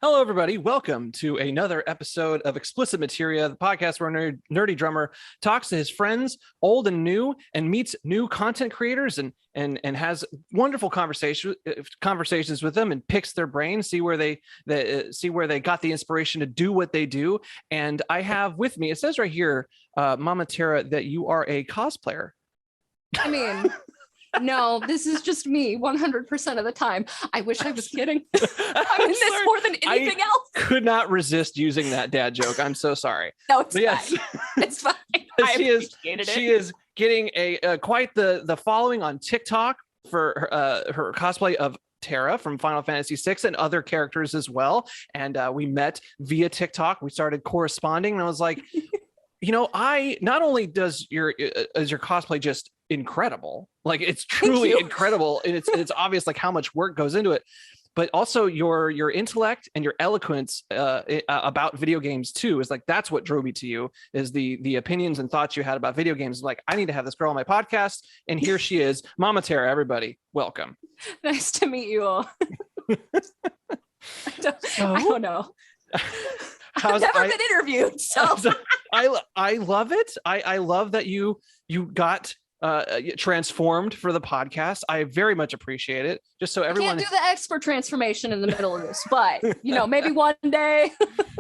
Hello, everybody. Welcome to another episode of XPlicit Materia, the podcast where a nerdy drummer talks to his friends, old and new, and meets new content creators and has wonderful conversations with them and picks their brains, see where they got the inspiration to do what they do. And I have with me, it says right here, Mama Terra, that you are a cosplayer. I mean, no, this is just me 100% of the time. I wish I was kidding. I'm in this more than anything else. Could not resist using that dad joke. I'm so sorry. No, it's fine. Yes. It's fine. She is getting a quite the following on TikTok for her cosplay of Terra from Final Fantasy VI and other characters as well. And we met via TikTok. We started corresponding, and I was like, I not only is your cosplay just incredible, like it's truly incredible, and it's obvious like how much work goes into it, but also your intellect and your eloquence about video games too is like that's what drove me to you, is the opinions and thoughts you had about video games. Like, I need to have this girl on my podcast, and here she is, Mama Terra. Everybody, welcome. Nice to meet you all. I don't know. I've never been interviewed, so I love it. I love that you got transformed for the podcast. I very much appreciate it. Just so everyone, I can't do the expert transformation in the middle of this, but maybe one day.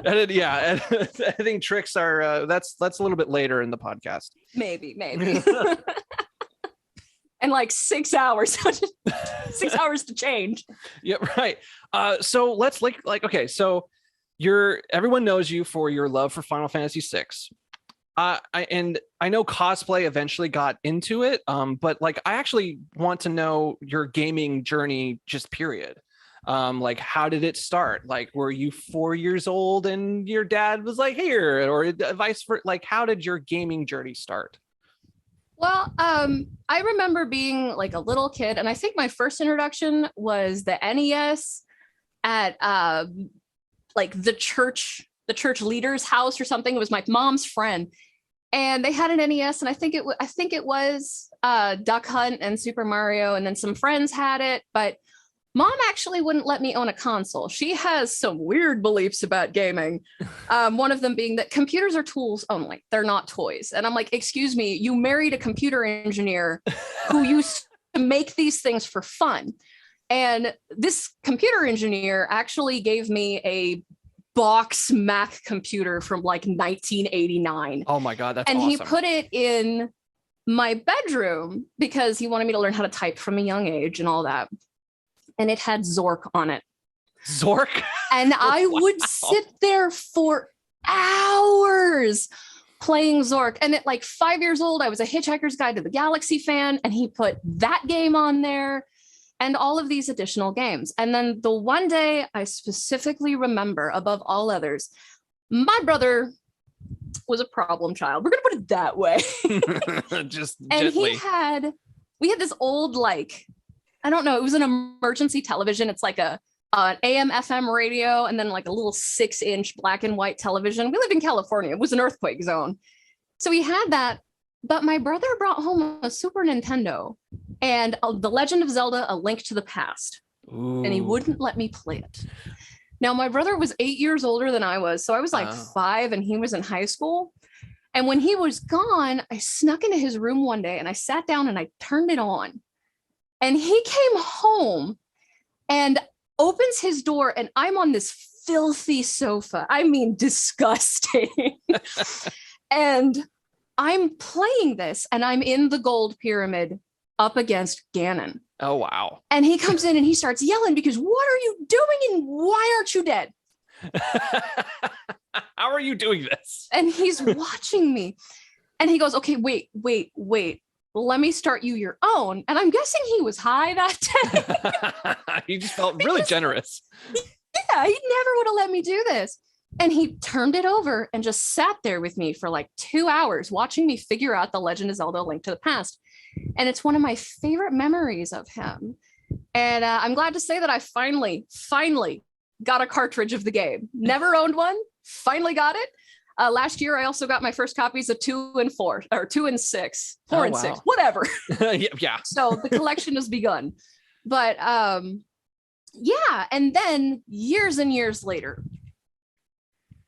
and I think tricks are that's a little bit later in the podcast. Maybe. And like 6 hours, 6 hours to change. Yeah, right. So let's okay. So everyone knows you for your love for Final Fantasy VI. I know cosplay eventually got into it, but like I actually want to know your gaming journey, just period. Like, how did it start? Like, were you 4 years old and your dad was like, here, or vice versa? Like, how did your gaming journey start? Well, I remember being like a little kid, and I think my first introduction was the NES at like the church leader's house or something. It was my mom's friend, and they had an NES, and I think it was Duck Hunt and Super Mario, and then some friends had it, but Mom actually wouldn't let me own a console. She has some weird beliefs about gaming. One of them being that computers are tools only. They're not toys. And I'm like, excuse me, you married a computer engineer who used to make these things for fun. And this computer engineer actually gave me a box Mac computer from like 1989. Oh my God, that's awesome. And he put it in my bedroom because he wanted me to learn how to type from a young age and all that. And it had Zork on it. Zork? And I would sit there for hours playing Zork. And at like 5 years old, I was a Hitchhiker's Guide to the Galaxy fan, and he put that game on there and all of these additional games. And then the one day I specifically remember above all others, my brother was a problem child. We're going to put it that way. Just and gently. We had this old, like, I don't know, it was an emergency television. It's like an AM FM radio, and then like a little 6-inch black and white television. We lived in California. It was an earthquake zone. So we had that, but my brother brought home a Super Nintendo and The Legend of Zelda, A Link to the Past. Ooh. And he wouldn't let me play it. Now, my brother was 8 years older than I was. So I was like 5 and he was in high school. And when he was gone, I snuck into his room one day and I sat down and I turned it on. And he came home and opens his door, and I'm on this filthy sofa. I mean, disgusting. And I'm playing this, and I'm in the gold pyramid up against Ganon. Oh, wow. And he comes in and he starts yelling because, what are you doing and why aren't you dead? How are you doing this? And he's watching me. And he goes, okay, wait. Let me start you your own. And I'm guessing he was high that day. He just felt really generous. Yeah, he never would have let me do this. And he turned it over and just sat there with me for like 2 hours watching me figure out The Legend of Zelda: A Link to the Past. And it's one of my favorite memories of him. And I'm glad to say that I finally got a cartridge of the game. Never owned one, finally got it. Last year, I also got my first copies of 2 and 4, or 2 and 6, 4 and 6, whatever. Yeah. So the collection has begun. But Yeah. And then years and years later,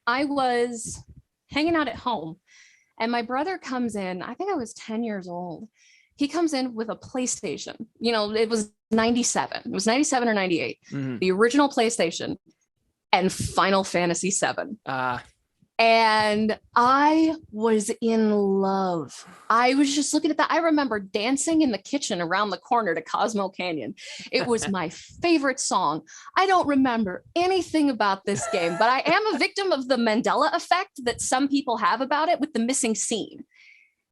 I was hanging out at home and my brother comes in. I think I was 10 years old. He comes in with a PlayStation. It was 97. It was 97 or 98. Mhm. The original PlayStation and Final Fantasy 7. And I was in love. I was just looking at that. I remember dancing in the kitchen around the corner to Cosmo Canyon. It was my favorite song. I don't remember anything about this game, but I am a victim of the Mandela Effect that some people have about it with the missing scene.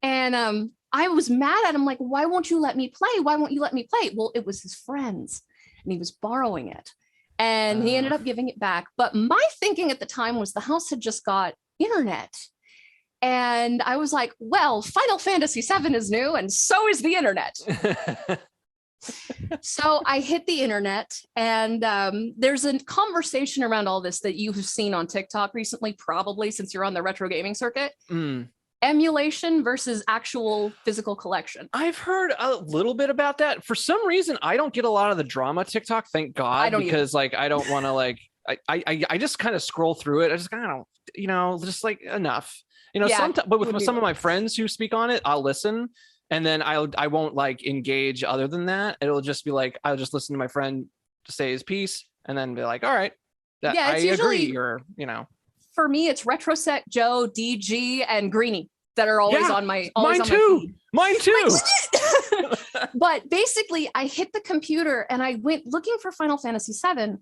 And I was mad at him, like, why won't you let me play? Why won't you let me play? Well, it was his friends and he was borrowing it. And he ended up giving it back. But my thinking at the time was the house had just got internet. And I was like, well, Final Fantasy VII is new and so is the internet. So I hit the internet and there's a conversation around all this that you've seen on TikTok recently, probably since you're on the retro gaming circuit. Emulation versus actual physical collection. I've heard a little bit about that. For some reason, I don't get a lot of the drama TikTok, thank God, because like I don't want to like I just kind of scroll through it. I just kind of just like enough. Sometimes, but with some of my friends who speak on it, I'll listen and then I won't like engage other than that. It'll just be like I'll just listen to my friend say his piece and then be like, all right, I agree, or for me, it's RetroSet Joe, DG, and Greenie that are always on my mine too. Mine too. But basically, I hit the computer and I went looking for Final Fantasy VII,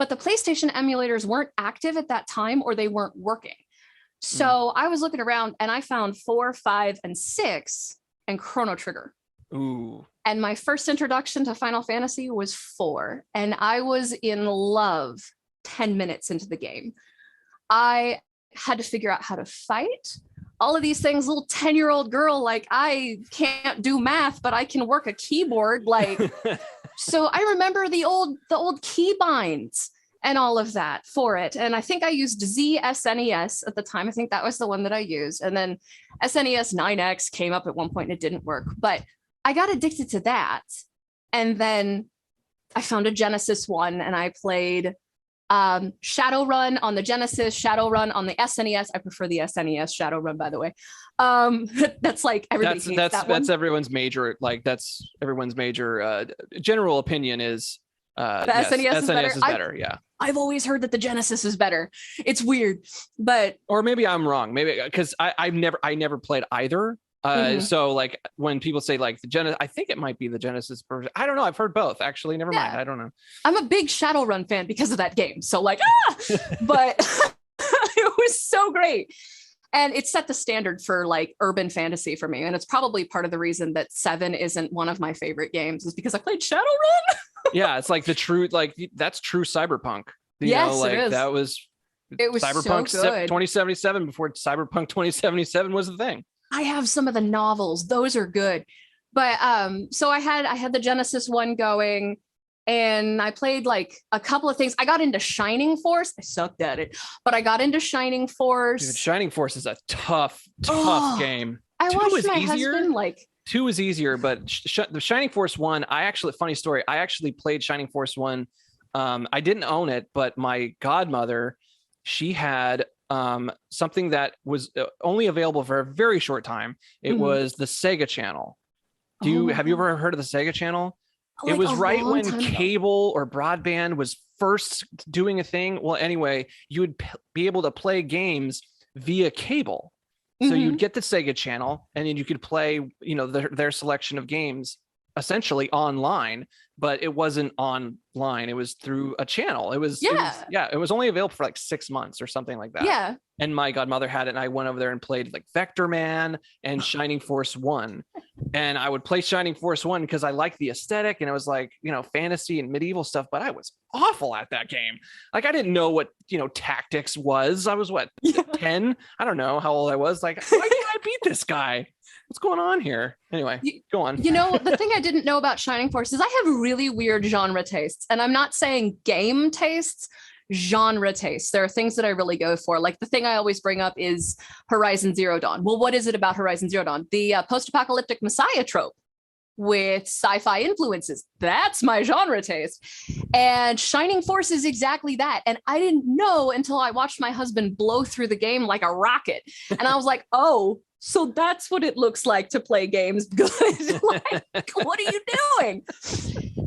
but the PlayStation emulators weren't active at that time or they weren't working. So I was looking around and I found 4, 5, and 6 and Chrono Trigger. Ooh. And my first introduction to Final Fantasy was 4, and I was in love 10 minutes into the game. I had to figure out how to fight. All of these things, little 10-year-old girl, like I can't do math, but I can work a keyboard. Like, so I remember the old key binds and all of that for it. And I think I used SNES at the time. I think that was the one that I used. And then SNES 9X came up at one point and it didn't work, but I got addicted to that. And then I found a Genesis one and I played Shadowrun on the Genesis, Shadowrun on the SNES. I prefer the SNES Shadowrun, by the way. That's like everybody. That's everyone's major. Like that's everyone's major general opinion is the SNES is better. Yeah, I've always heard that the Genesis is better. It's weird, but or maybe I'm wrong. Maybe because I never played either. So like when people say like the Genesis, I think it might be the Genesis version. I don't know. I've heard both actually. Never mind. I don't know. I'm a big Shadowrun fan because of that game. So like, but it was so great. And it set the standard for like urban fantasy for me. And it's probably part of the reason that 7 isn't one of my favorite games is because I played Shadowrun. Yeah. It's like the true, like that's true cyberpunk. Yes, it is. That was Cyberpunk so good. 2077 before Cyberpunk 2077 was the thing. I have some of the novels. Those are good. But so I had the Genesis one going and I played like a couple of things. I got into Shining Force. I sucked at it, but I got into Shining Force. Dude, Shining Force is a tough game. I watched my husband like 2 is easier, but the Shining Force 1, funny story. I actually played Shining Force 1. I didn't own it, but my godmother, she had something that was only available for a very short time. It was the Sega Channel. Have you ever heard of the Sega Channel? Like it was right when cable or broadband was first doing a thing. Well, anyway, you would be able to play games via cable. So you'd get the Sega Channel and then you could play, their selection of games essentially online, but it wasn't online. It was through a channel. It was only available for like 6 months or something like that. Yeah. And my godmother had it and I went over there and played like Vector Man and Shining Force 1. And I would play Shining Force 1 because I liked the aesthetic and it was like, fantasy and medieval stuff, but I was awful at that game. Like I didn't know what, tactics was. I was 10? I don't know how old I was. Like, why can't I beat this guy? What's going on here? Anyway, go on. The thing I didn't know about Shining Force is I have really weird genre tastes. And I'm not saying game tastes, genre tastes. There are things that I really go for. Like the thing I always bring up is Horizon Zero Dawn. Well, what is it about Horizon Zero Dawn? The post-apocalyptic Messiah trope. with sci-fi influences. That's my genre taste. And Shining Force is exactly that. And I didn't know until I watched my husband blow through the game like a rocket. And I was like, oh, so that's what it looks like to play games good. Like, what are you doing?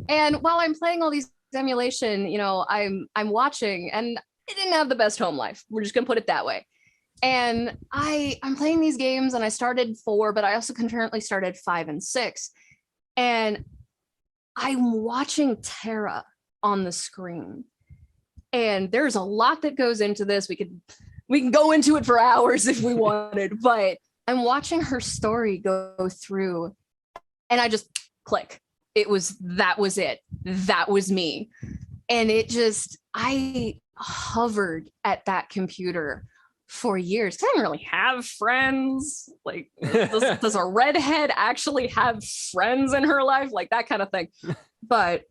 And while I'm playing all these emulation, you know, I'm watching, and I didn't have the best home life. We're just gonna put it that way. And I'm playing these games, and I started 4, but I also concurrently started 5 and 6. And I'm watching Terra on the screen. And there's a lot that goes into this. We can go into it for hours if we wanted, but I'm watching her story go through, and I just click. That was it. That was me. And I hovered at that computer for years. I didn't really have friends. Like, does a redhead actually have friends in her life? Like that kind of thing. But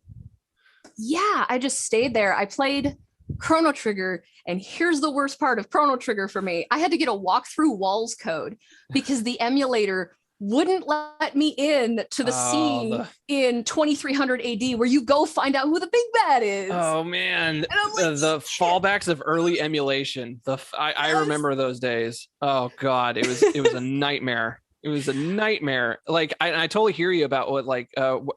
yeah, I just stayed there. I played Chrono Trigger, and here's the worst part of Chrono Trigger for me. I had to get a walkthrough walls code because the emulator wouldn't let me in to the scene in 2300 AD where you go find out who the big bad is. Oh man, like, the fallbacks of early emulation. I remember those days. Oh god, it was a nightmare. It was a nightmare. Like I totally hear you about what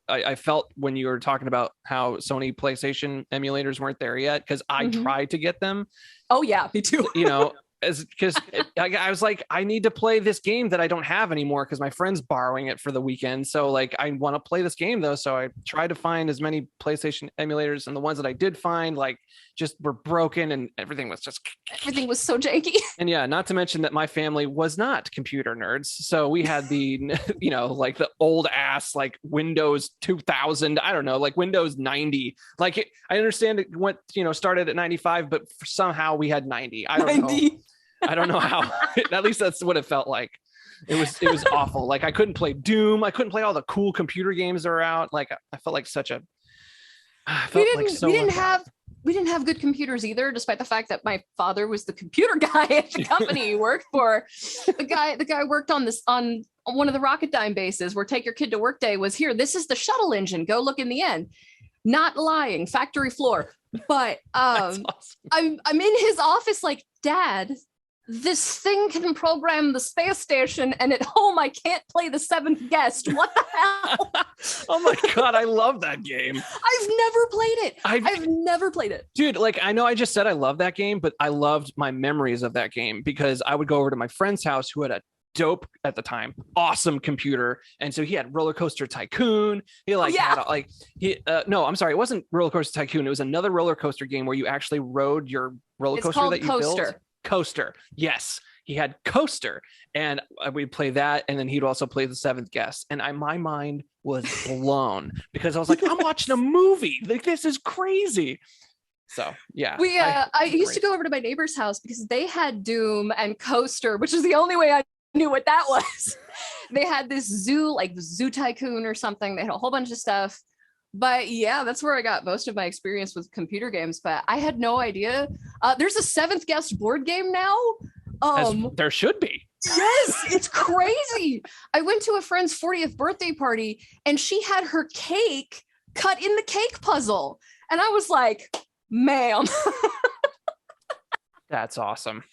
I felt when you were talking about how Sony PlayStation emulators weren't there yet, because I tried to get them. Oh yeah, me too. You know, because I was like, I need to play this game that I don't have anymore because my friend's borrowing it for the weekend. So like, I want to play this game though. So I tried to find as many PlayStation emulators, and the ones that I did find like just were broken, and everything was so janky. And yeah, not to mention that my family was not computer nerds. So we had the, you know, like the old ass, like Windows 2000, I don't know, like Windows 90. Like I understand it went, you know, started at 95, but somehow we had 90. I don't know. I don't know how. At least that's what it felt like. It was awful. Like I couldn't play Doom. I couldn't play all the cool computer games that are out. Like I felt like we didn't have good computers either, despite the fact that my father was the computer guy at the company he worked for. The guy worked on one of the Rocketdyne bases where Take Your Kid to Work Day was here. This is the shuttle engine. Go look in the end. Not lying, factory floor. But awesome. I'm in his office like, Dad, this thing can program the space station, and at home I can't play the Seventh Guest. What the hell? Oh my god, I love that game. I've never played it. I've never played it. Dude, like I know I just said I love that game, but I loved my memories of that game because I would go over to my friend's house who had a dope at the time, awesome computer, and so he had Roller Coaster Tycoon. He no, I'm sorry, it wasn't Roller Coaster Tycoon. It was another roller coaster game where you actually rode your roller coaster that you built. Coaster. Yes, he had Coaster, and we'd play that, and then he'd also play the Seventh Guest, and my mind was blown because I was like, I'm watching a movie. Like this is crazy. So yeah, I used to go over to my neighbor's house because they had Doom and Coaster, which is the only way I knew what that was. They had this zoo, like the Zoo Tycoon or something. They had a whole bunch of stuff. But yeah, that's where I got most of my experience with computer games. But I had no idea. There's a Seventh Guest board game now. There should be. Yes, it's crazy. I went to a friend's 40th birthday party, and she had her cake cut in the cake puzzle. And I was like, ma'am. That's awesome.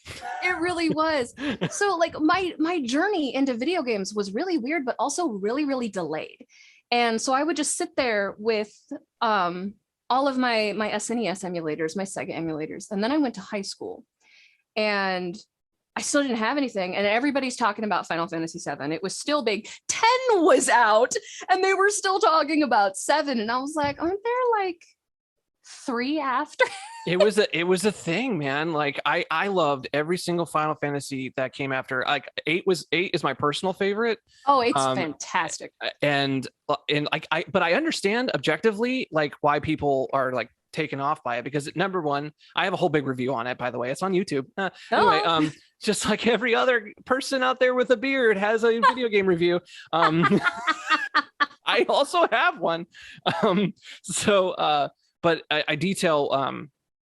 It really was. So like my journey into video games was really weird, but also really, really delayed. And so I would just sit there with all of my SNES emulators, my Sega emulators. And then I went to high school, and I still didn't have anything. And everybody's talking about Final Fantasy VII. It was still big. 10 was out, and they were still talking about 7. And I was like, aren't there like 3 after? It was a thing, man. Like I loved every single Final Fantasy that came after. Like 8 is my personal favorite. Oh, it's fantastic. And like but I understand objectively like why people are like taken off by it, because number one, I have a whole big review on it, by the way. It's on YouTube. Anyway, just like every other person out there with a beard has a video game review. I also have one. But I detail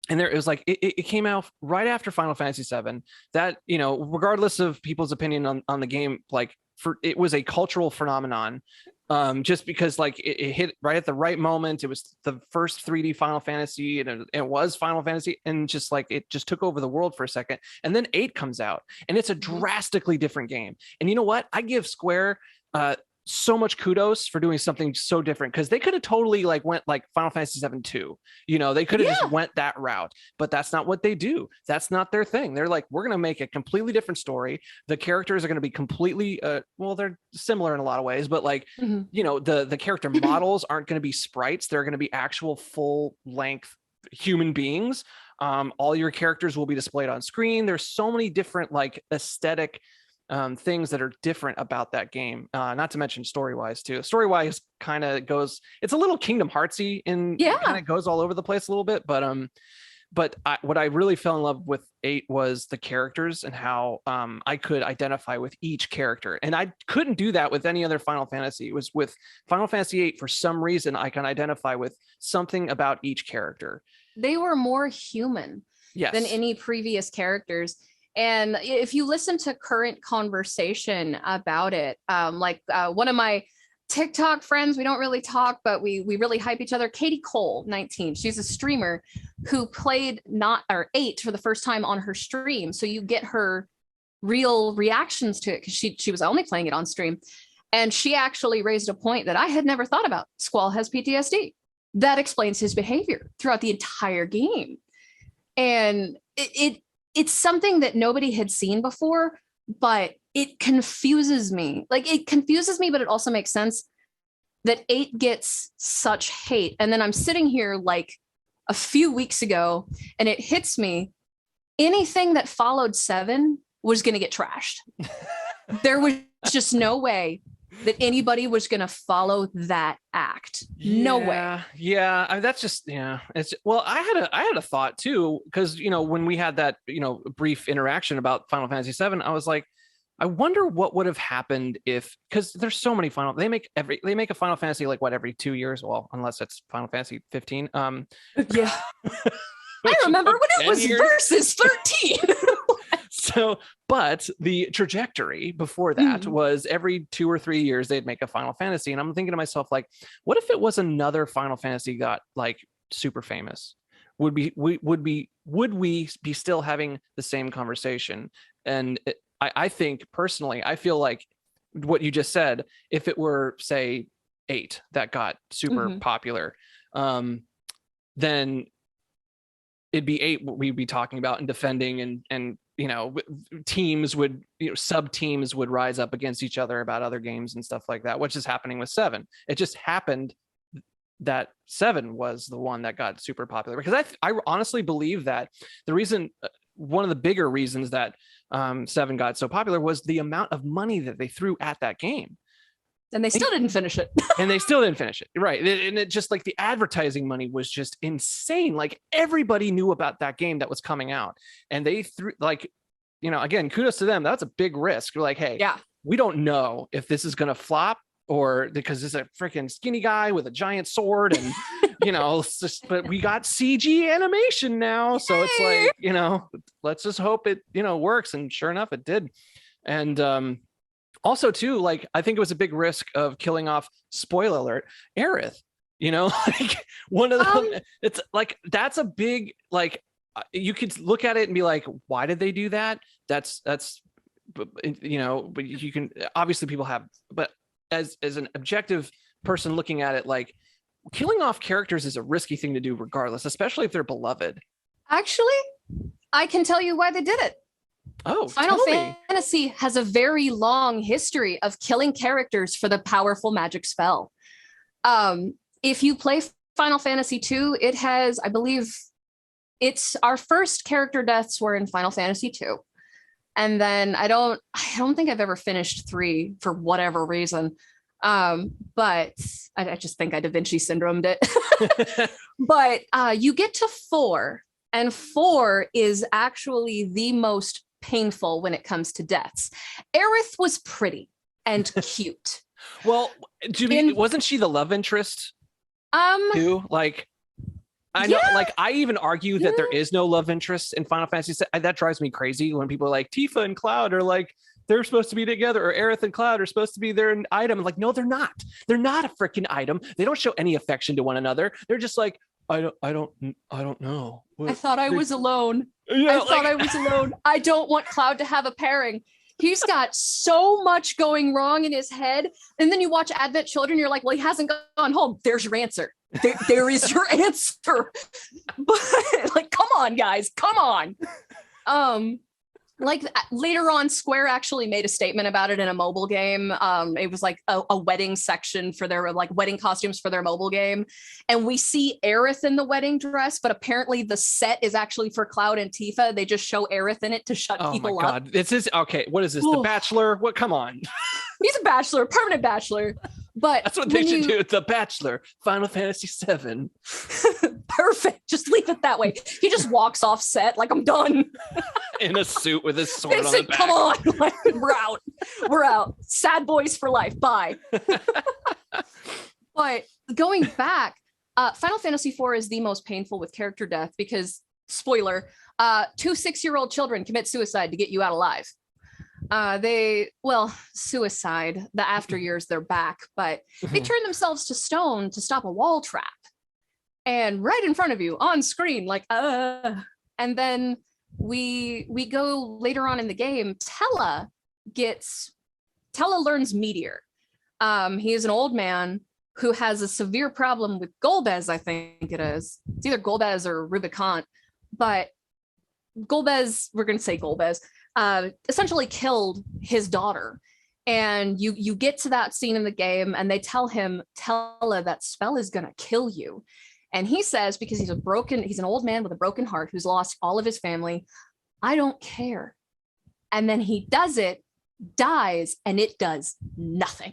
and there it was like it came out right after Final Fantasy VII. That, you know, regardless of people's opinion on the game, like it was a cultural phenomenon. Just because like it hit right at the right moment. It was the first 3D Final Fantasy, and it was Final Fantasy, and just like it just took over the world for a second. And then 8 comes out, and it's a drastically different game. And you know what? I give Square so much kudos for doing something so different, because they could have totally like went like Final Fantasy 7 2. You know, they could have just went that route, but that's not what they do. That's not their thing. They're like, we're going to make a completely different story. The characters are going to be completely well, they're similar in a lot of ways, but like you know, the character models aren't going to be sprites. They're going to be actual full length human beings. All your characters will be displayed on screen. There's so many different like aesthetic things that are different about that game, not to mention story-wise too. Story-wise kind of goes, it's a little Kingdom Heartsy, and kind of goes all over the place a little bit, but what I really fell in love with 8 was the characters, and how I could identify with each character, and I couldn't do that with any other Final Fantasy. It was with Final Fantasy 8, for some reason I can identify with something about each character. They were more human than any previous characters. And if you listen to current conversation about it, like one of my TikTok friends, we don't really talk, but we really hype each other. Katie Cole, 19. She's a streamer who played 8 for the first time on her stream. So you get her real reactions to it, because she was only playing it on stream. And she actually raised a point that I had never thought about. Squall has PTSD. That explains his behavior throughout the entire game. And it's something that nobody had seen before, but it confuses me. Like, it confuses me, but it also makes sense that 8 gets such hate. And then I'm sitting here like a few weeks ago, and it hits me. Anything that followed 7 was going to get trashed. There was just no way that anybody was going to follow that act. No way. Yeah. I mean, that's just, it's, well, I had a thought too, because, you know, when we had that, you know, brief interaction about Final Fantasy 7, I was like, I wonder what would have happened if, because there's so many they make a Final Fantasy like every 2 years. Well, unless it's Final Fantasy 15. Yeah. I remember when it was Versus 13. So, but the trajectory before that was every 2 or 3 years they'd make a Final Fantasy, and I'm thinking to myself, like, what if it was another Final Fantasy got like super famous? Would we be still having the same conversation? And I think personally, I feel like what you just said, if it were say 8 that got super popular, then it'd be 8 we'd be talking about and defending, and you know, teams would, you know, sub teams would rise up against each other about other games and stuff like that, which is happening with 7. It just happened that 7 was the one that got super popular, because I honestly believe that the reason, one of the bigger reasons that 7 got so popular was the amount of money that they threw at that game. And they still didn't finish it. Right. And it just like the advertising money was just insane. Like everybody knew about that game that was coming out, and they threw, like, you know, again, kudos to them. That's a big risk. You're like, hey, we don't know if this is going to flop, or because it's a freaking skinny guy with a giant sword, and you know, it's just, but we got CG animation now. Yay! So it's like, you know, let's just hope it, you know, works. And sure enough, it did. And, also too, like, I think it was a big risk of killing off, spoiler alert, Aerith, you know, like one of them, it's like, that's a big, like, you could look at it and be like, why did they do that? That's, you know, but you can, obviously people have, but as an objective person looking at it, like, killing off characters is a risky thing to do regardless, especially if they're beloved. Actually, I can tell you why they did it. Oh, Final Fantasy has a very long history of killing characters for the powerful magic spell. If you play Final Fantasy 2, it has, I believe, it's our first character deaths were in Final Fantasy 2. And then I don't think I've ever finished 3 for whatever reason. But I just think I Da Vinci syndromed it. But you get to 4, and 4 is actually the most painful when it comes to deaths. Aerith was pretty and cute. Well, wasn't she the love interest too? Like, I know, like, I even argue that there is no love interest in Final Fantasy. That drives me crazy when people are like, Tifa and Cloud are like they're supposed to be together, or Aerith and Cloud are supposed to be their item. Like, no, they're not. They're not a freaking item. They don't show any affection to one another. They're just like, I don't know. I thought I was alone. I thought I was alone. I don't want Cloud to have a pairing. He's got so much going wrong in his head. And then you watch Advent Children, you're like, well, he hasn't gone home. There's your answer. There is your answer. But like, come on, guys, come on. Like later on, Square actually made a statement about it in a mobile game. It was like a wedding section for their like wedding costumes for their mobile game. And we see Aerith in the wedding dress, but apparently the set is actually for Cloud and Tifa. They just show Aerith in it to shut people up. Oh my God. This is okay. What is this? The Bachelor? What? Come on. He's a bachelor, permanent bachelor. But that's what they should do. The Bachelor, Final Fantasy VII. Perfect. Just leave it that way. He just walks off set like, I'm done. In a suit with his sword on the back. Come on, like, we're out. We're out. Sad boys for life. Bye. But going back, Final Fantasy IV is the most painful with character death because, spoiler, 2 6-year-old children commit suicide to get you out alive. Suicide, the after years, they're back, but they turn themselves to stone to stop a wall trap. And right in front of you on screen, like, and then we go later on in the game, Tella learns Meteor. He is an old man who has a severe problem with Golbez, I think it is. It's either Golbez or Rubicon, but Golbez, we're going to say Golbez, essentially killed his daughter. And you get to that scene in the game and they tell him, Tella, that spell is going to kill you. And he says, because he's an old man with a broken heart who's lost all of his family, I don't care. And then he does it, dies, and it does nothing.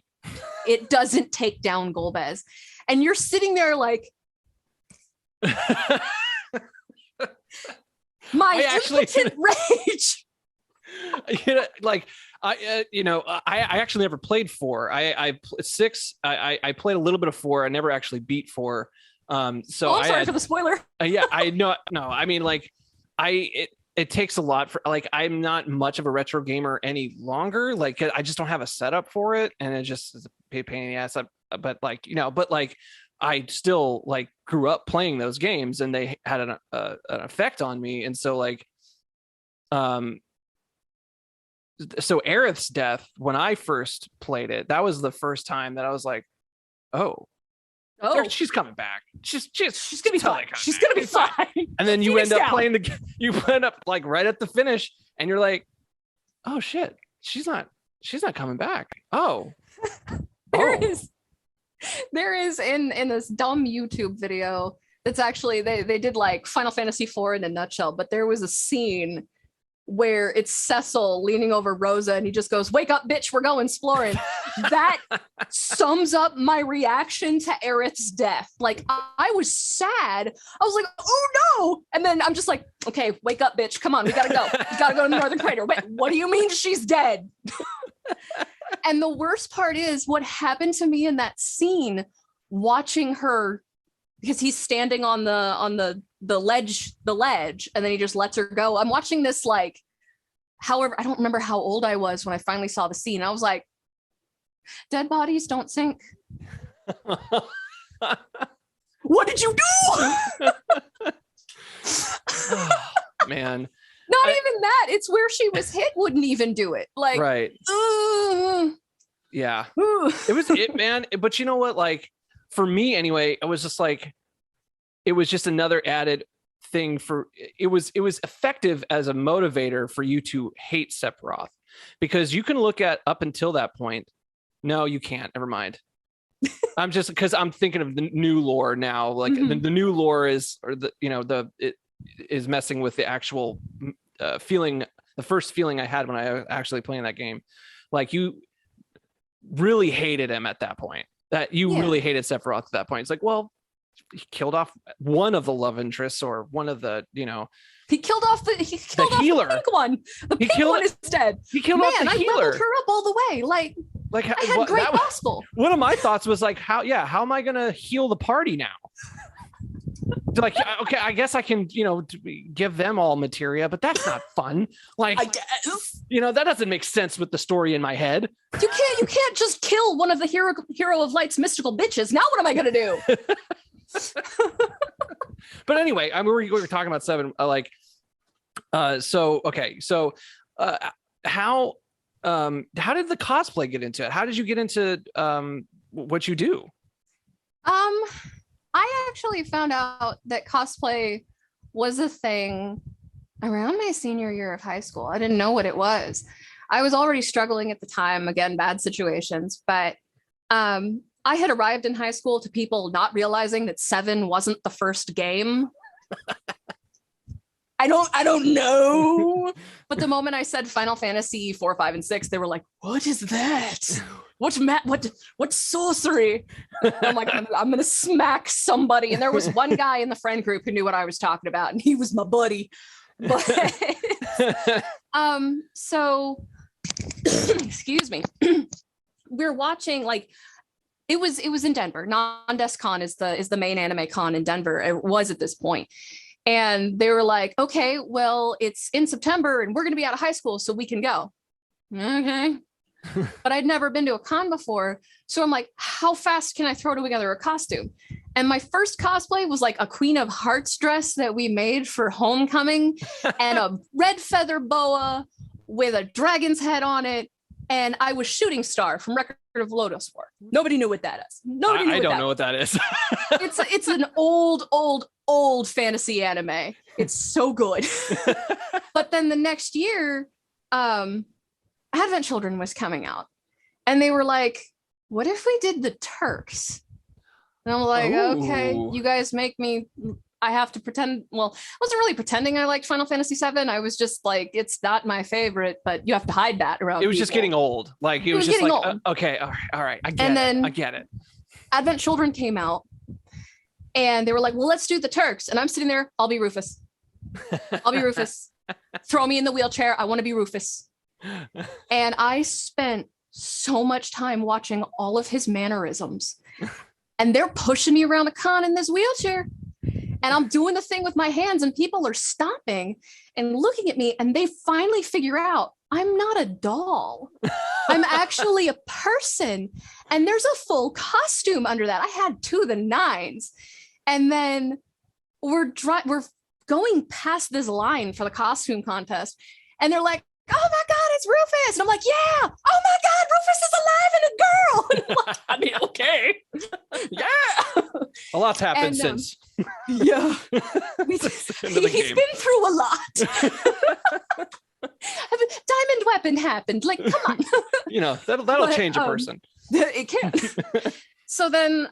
It doesn't take down Golbez. And you're sitting there like, my impotent rage. I actually never played 4. I 6. I played a little bit of 4. I never actually beat 4. I'm sorry for the spoiler. Yeah, I know. No, I mean, like, it takes a lot for, like, I'm not much of a retro gamer any longer. Like, I just don't have a setup for it, and it just is a pain in the ass. But I still like grew up playing those games, and they had an effect on me. And so like, so Aerith's death, when I first played it, that was the first time that I was like, oh, she's coming back. She's gonna be fine. She's gonna be fine. And then you end up playing you end up like right at the finish, and you're like, oh shit, she's not coming back. Oh, there is in this dumb YouTube video that's actually they did like Final Fantasy IV in a nutshell, but there was a scene where it's Cecil leaning over Rosa and he just goes, wake up, bitch, we're going exploring. That sums up my reaction to Aerith's death. Like, I was sad. I was like, oh no. And then I'm just like, okay, wake up, bitch. Come on, we gotta go. We gotta go to the Northern Crater. Wait, what do you mean she's dead? And the worst part is what happened to me in that scene, watching her, because he's standing on the ledge, and then he just lets her go. I'm watching this, like, however, I don't remember how old I was when I finally saw the scene. I was like, dead bodies don't sink. What did you do? Oh, man. Not even that. It's where she was hit wouldn't even do it. Like, right. Yeah. It was it, man. But you know what? Like, for me anyway, it was just like, it was just another added thing for, it was effective as a motivator for you to hate Sephiroth, because you can look at up until that point. No, you can't. Never mind. I'm just, because I'm thinking of the new lore now. Like, the new lore is, or it is messing with the actual feeling, the first feeling I had when I was actually playing that game. Like, you really hated him at that point. That you really hated Sephiroth at that point. It's like, well, he killed off one of the love interests, or one of the, he killed off the healer. The pink one. The pink one is dead. He killed off the healer. I leveled her up all the way. Like I had great gospel. One of my thoughts was like, how am I gonna heal the party now? Like, okay, I guess I can, give them all materia, but that's not fun. Like, I guess. That doesn't make sense with the story in my head. You can't just kill one of the hero of light's mystical bitches. Now what am I gonna do? But anyway, we were talking about 7. So how did the cosplay get into it? How did you get into what you do? I actually found out that cosplay was a thing around my senior year of high school. I didn't know what it was. I was already struggling at the time, again, bad situations, but I had arrived in high school to people not realizing that 7 wasn't the first game. I don't know. But the moment I said Final Fantasy 4, 5, and 6, they were like, "What is that? What's sorcery?" And I'm like, I'm gonna smack somebody. And there was one guy in the friend group who knew what I was talking about, and he was my buddy. But so excuse me. We're watching, like, it was in Denver. Non-DesCon is the main anime con in Denver. It was at this point. And they were like, okay, well, it's in September and we're going to be out of high school, so we can go. Okay. But I'd never been to a con before. So I'm like, how fast can I throw together a costume? And my first cosplay was like a Queen of Hearts dress that we made for homecoming and a red feather boa with a dragon's head on it. And I was Shooting Star from Record of Lodoss War. Nobody knew what that is. I don't know what that is. It's an old fantasy anime. It's so good. But then the next year, Advent Children was coming out. And they were like, what if we did the Turks? And I'm like, okay, you guys make me... I have to pretend. Well, I wasn't really pretending I liked Final Fantasy 7. I was just like, it's not my favorite, but you have to hide that around. It was people. Just getting old. Like it was just like, okay, all right, I get it. Advent Children came out, and they were like, well, let's do the Turks. And I'm sitting there, I'll be Rufus. Throw me in the wheelchair. I want to be Rufus. And I spent so much time watching all of his mannerisms, and they're pushing me around the con in this wheelchair. And I'm doing the thing with my hands, and people are stopping and looking at me, and they finally figure out I'm not a doll. I'm actually a person. And there's a full costume under that. I had 2 of the 9s. And then we're going past this line for the costume contest. And they're like, oh my God, it's Rufus. And I'm like, yeah, oh my God, Rufus is alive and a girl. And I'm like, I mean, okay. Yeah. A lot's happened since. Yeah. He's been through a lot. Diamond Weapon happened. Like, come on. That'll change a person. It can. So then,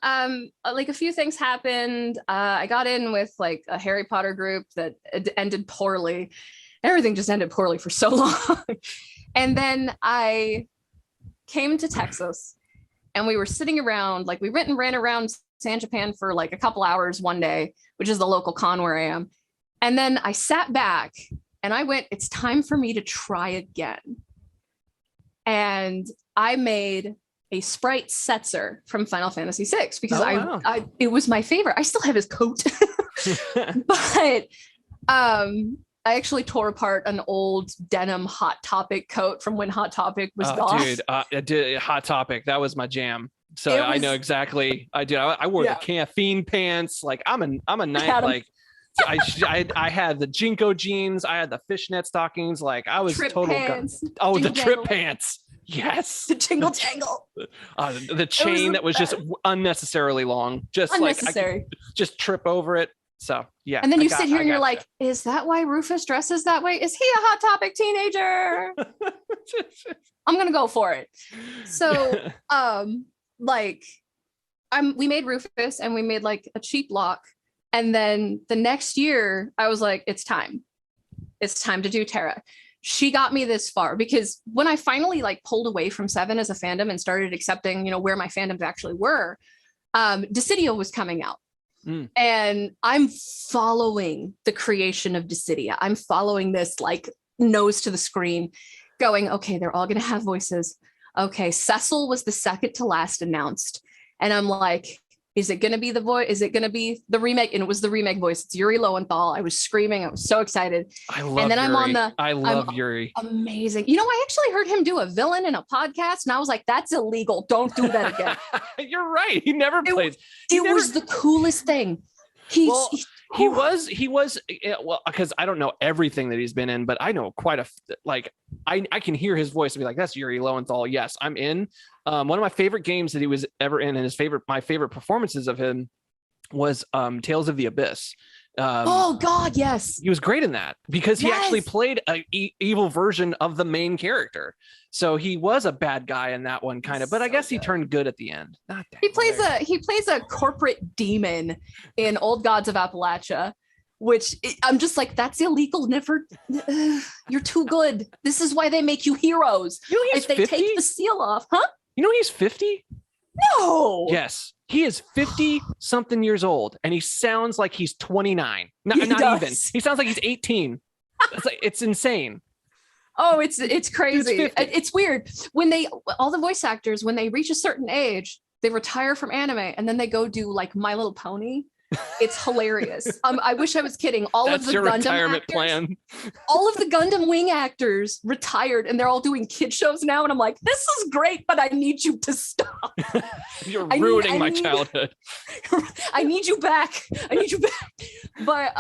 like, a few things happened. I got in with like a Harry Potter group that ended poorly. Everything just ended poorly for so long. And then I came to Texas, and we were sitting around, like, we went and ran around San Japan for like a couple hours one day, which is the local con where I am. And then I sat back and I went, it's time for me to try again. And I made a Sprite Setzer from Final Fantasy VI because it was my favorite. I still have his coat. But I actually tore apart an old denim Hot Topic coat from when Hot Topic was gone. Dude, Hot Topic, that was my jam. So I know exactly. I did. I wore the caffeine pants. Like I'm a knight. Like I had the Jinko jeans. I had the fishnet stockings. Like I was trip total. Pants, the trip pants. Yes. The jingle jangle. The chain that was just unnecessarily long. Just unnecessary. Like just trip over it. So yeah. And then you sit here and you're like, is that why Rufus dresses that way? Is he a Hot Topic teenager? I'm gonna go for it. So we made Rufus and we made like a cheap lock. And then the next year I was like, it's time to do Terra. She got me this far because when I finally like pulled away from 7 as a fandom and started accepting, where my fandoms actually were, Dissidia was coming out. And I'm following the creation of Dissidia. I'm following this like nose to the screen going, okay, they're all going to have voices. Okay, Cecil was the second to last announced. And I'm like, Is it going to be the voice? Is it going to be the remake? And it was the remake voice. It's Yuri Lowenthal. I was screaming. I was so excited. I love Yuri. I love Yuri. Amazing. You know, I actually heard him do a villain in a podcast, and I was like, that's illegal. Don't do that again. You're right. He never plays. It was the coolest thing. He was well, because I don't know everything that he's been in, but I know quite I can hear his voice and be like, that's Yuri Lowenthal. Yes, I'm in. One of my favorite games that he was ever in, and my favorite performances of him was Tales of the Abyss. Oh God, yes. He was great in that because he actually played a evil version of the main character. So he was a bad guy in that one kind of, but I guess he turned good at the end. Not that he plays a corporate demon in Old Gods of Appalachia, which I'm just like, that's illegal. Never. You're too good. This is why they make you heroes. You know, if they 50? Take the seal off, huh? You know, he's 50. No. Yes. He is 50 something years old and he sounds like he's 29. Not even. He sounds like he's 18. It's insane. Oh, it's crazy. It's weird when all the voice actors, when they reach a certain age, they retire from anime and then they go do like My Little Pony. It's hilarious. I wish I was kidding. That's of the Gundam retirement actors, plan. All of the Gundam Wing actors retired and they're all doing kid shows now. And I'm like, this is great, but I need you to stop. You're ruining my childhood. I need you back. But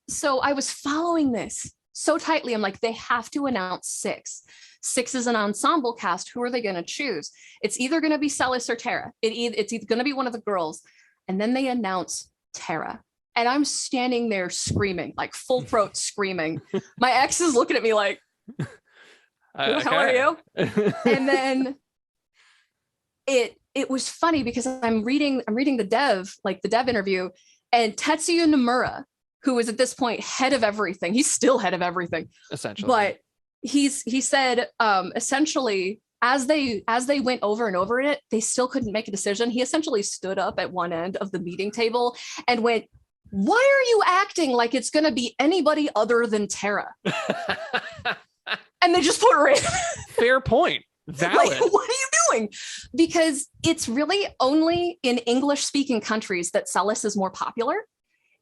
so I was following this so tightly. I'm like, they have to announce 6. 6 is an ensemble cast. Who are they going to choose? It's either going to be Celis or Terra. It's either going to be one of the girls. And then they announce Terra. And I'm standing there screaming, like full throat screaming. My ex is looking at me like, who the hell are you? And then it was funny because I'm reading the dev interview, and Tetsuya Nomura, who is at this point head of everything. He's still head of everything. Essentially. But he said essentially, as they went over and over it, they still couldn't make a decision. He essentially stood up at one end of the meeting table and went, why are you acting like it's going to be anybody other than Terra? And they just put her in. Fair point. Valid. Like, what are you doing? Because it's really only in English speaking countries that Celis is more popular.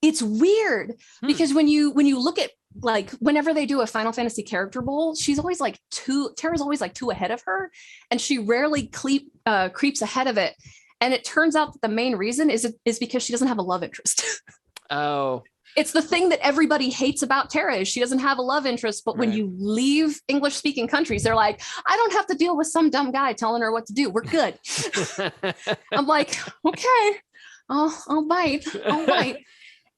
It's weird because when you look at, like, whenever they do a Final Fantasy character bowl, she's always like Terra's always like 2 ahead of her, and she rarely creeps ahead of it. And it turns out that the main reason is because she doesn't have a love interest. Oh. It's the thing that everybody hates about Terra is she doesn't have a love interest. But when you leave English speaking countries, they're like, I don't have to deal with some dumb guy telling her what to do. We're good. I'm like, okay, I'll bite.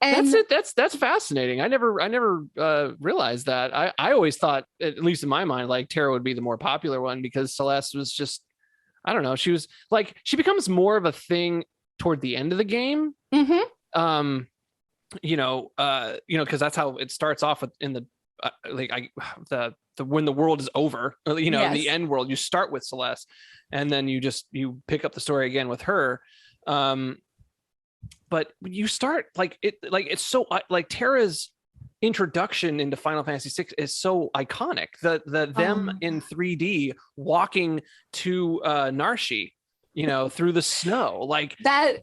And that's fascinating. I never realized that. I always thought, at least in my mind, like Terra would be the more popular one because Celeste was just, I don't know. She was like, she becomes more of a thing toward the end of the game. Mm-hmm. Because that's how it starts off in the when the world is over. In the end world, you start with Celeste, and then you pick up the story again with her. But when you start it's so like Terra's introduction into Final Fantasy VI is so iconic. Them in 3D walking to Narshi, through the snow, like that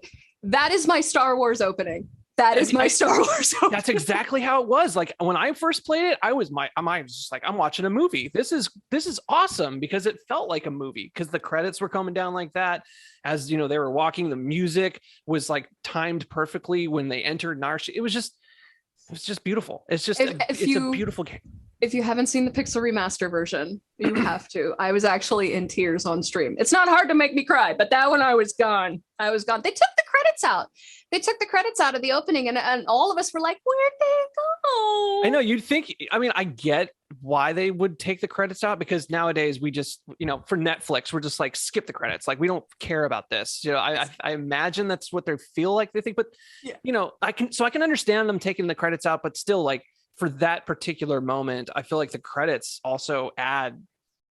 is my Star Wars opening. That is my Star Wars opening. That's exactly how it was. Like when I first played it, I was just like, I'm watching a movie. This is awesome because it felt like a movie because the credits were coming down like that. As they were walking, the music was like timed perfectly when they entered Narshi. It was just beautiful. It's just it's a beautiful game. If you haven't seen the Pixel Remaster version, you have to. I was actually in tears on stream. It's not hard to make me cry, but that one I was gone. They took the credits out. They took the credits out of the opening, and all of us were like, where'd they go? I know, you'd think, I get why they would take the credits out, because nowadays we just, for Netflix, we're just like, skip the credits. Like, we don't care about this. I imagine that's what they feel like they think, but I can understand them taking the credits out, but still, like, for that particular moment, I feel like the credits also add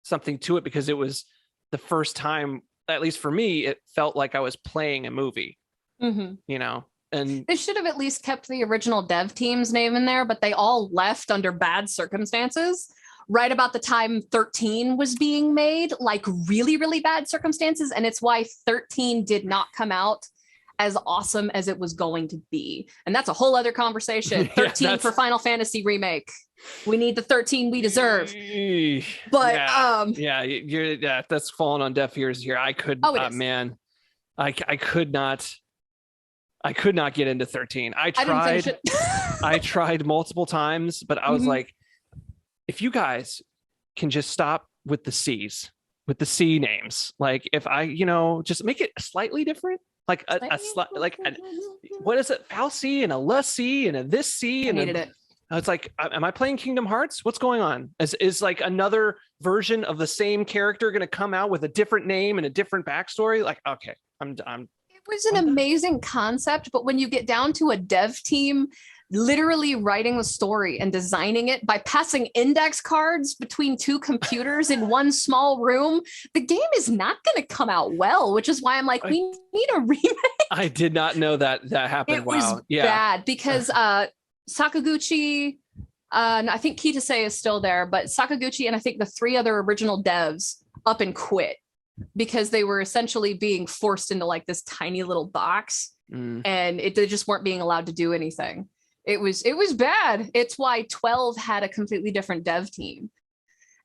something to it because it was the first time, at least for me, it felt like I was playing a movie. Mm-hmm. And they should have at least kept the original dev team's name in there, but they all left under bad circumstances. right about the time 13 was being made, like really, really bad circumstances. And it's why 13 did not come out as awesome as it was going to be. And that's a whole other conversation. 13 for Final Fantasy Remake. We need the 13 we deserve. But that's falling on deaf ears here. I could man. I could not get into 13. I tried. I tried multiple times, but I was like, if you guys can just stop with the C's, with the C names, like if I, just make it slightly different, like what is it? Foul C and a less C and a this C and it's like, am I playing Kingdom Hearts? What's going on? Is like another version of the same character going to come out with a different name and a different backstory? Like, okay, I'm. It was an amazing concept, but when you get down to a dev team literally writing the story and designing it by passing index cards between two computers in one small room, the game is not going to come out well, which is why I'm like, we need a remake. I did not know that happened. It was bad because Sakaguchi, I think Kitase is still there, but Sakaguchi and I think the 3 other original devs up and quit because they were essentially being forced into like this tiny little box and they just weren't being allowed to do anything. It was bad. It's why 12 had a completely different dev team.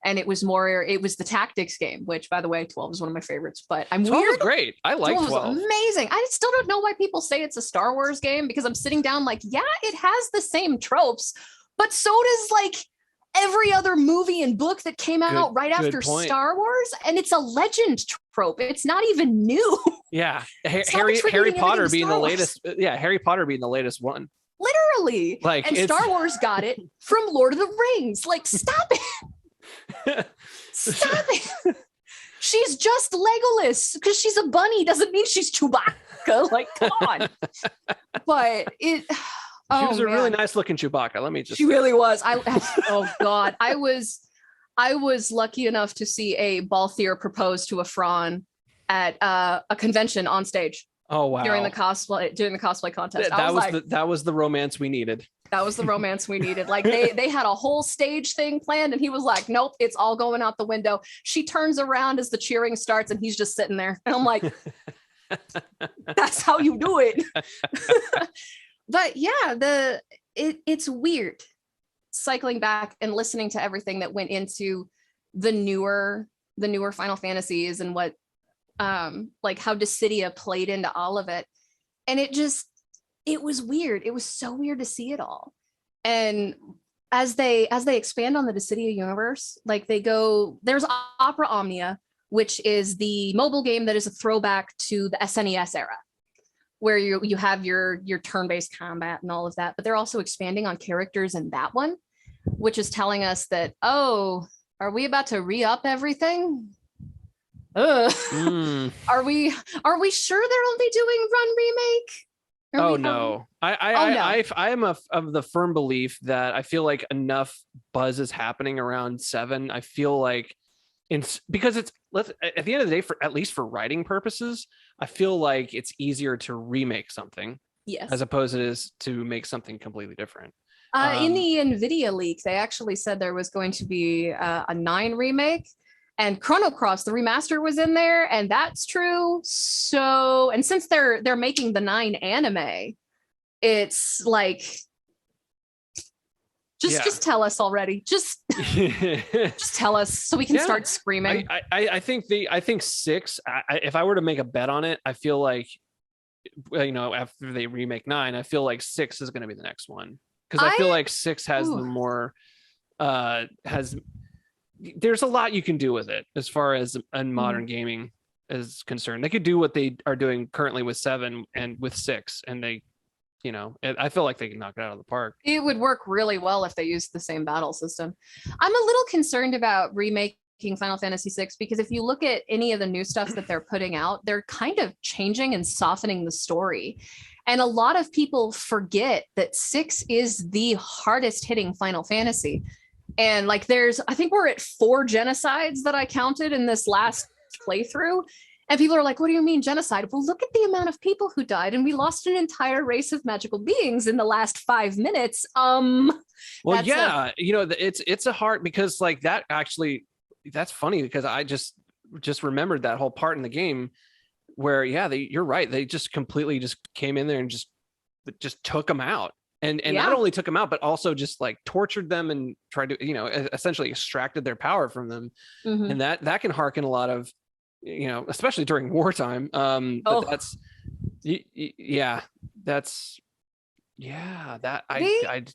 And it was the tactics game, which by the way, 12 is one of my favorites, but 12 was great. I like 12. 12 was amazing. I still don't know why people say it's a Star Wars game because I'm sitting down like, yeah, it has the same tropes, but so does like every other movie and book that came out right after Star Wars. And it's a legend trope. It's not even new. Yeah. Harry Potter being the latest. Yeah. Harry Potter being the latest one. Literally. Like, and Star Wars got it from Lord of the Rings. Like, stop it. Stop it. She's just Legolas because she's a bunny doesn't mean she's Chewbacca. Like, come on. But it... She was a really nice looking Chewbacca. Let me just. She really was. Oh God, I was lucky enough to see a Balthier propose to a Fran at a convention on stage. Oh wow! During the cosplay contest, that was the romance we needed. That was the romance we needed. Like they had a whole stage thing planned, and he was like, "Nope, it's all going out the window." She turns around as the cheering starts, and he's just sitting there, and I'm like, "That's how you do it." But yeah, it's weird cycling back and listening to everything that went into the newer Final Fantasies and what like how Dissidia played into all of it. And it was weird. It was so weird to see it all. And as they expand on the Dissidia universe, like there's Opera Omnia, which is the mobile game that is a throwback to the SNES era, where you have your turn-based combat and all of that, but they're also expanding on characters in that one, which is telling us that, oh, are we about to re-up everything? Are we sure they're only doing Run Remake? No. I am of the firm belief that I feel like enough buzz is happening around 7. I feel like because at the end of the day, at least for writing purposes, I feel like it's easier to remake something, as opposed to make something completely different. In the NVIDIA leak, they actually said there was going to be a 9 remake, and Chrono Cross, the remaster, was in there, and that's true. So, and since they're making the 9 anime, it's like. Just tell us already. Just tell us so we can start screaming. I think 6. If I were to make a bet on it, I feel like, after they remake 9, I feel like 6 is going to be the next one because I feel like 6 has the more there's a lot you can do with it as far as modern gaming is concerned. They could do what they are doing currently with 7 and with 6, and they. I feel like they can knock it out of the park. It would work really well if they used the same battle system. I'm a little concerned about remaking Final Fantasy VI because if you look at any of the new stuff that they're putting out, they're kind of changing and softening the story. And a lot of people forget that 6 is the hardest hitting Final Fantasy. And like I think we're at 4 genocides that I counted in this last playthrough. And people are like, what do you mean genocide? Well, look at the amount of people who died, and we lost an entire race of magical beings in the last 5 minutes. Well, yeah, it's a hard, because like that actually, that's funny, because I just remembered that whole part in the game where, yeah, you're right. They just completely just came in there and just took them out. And not only took them out, but also just like tortured them and tried to, essentially extracted their power from them. Mm-hmm. And that can harken a lot of, especially during wartime. But that's, I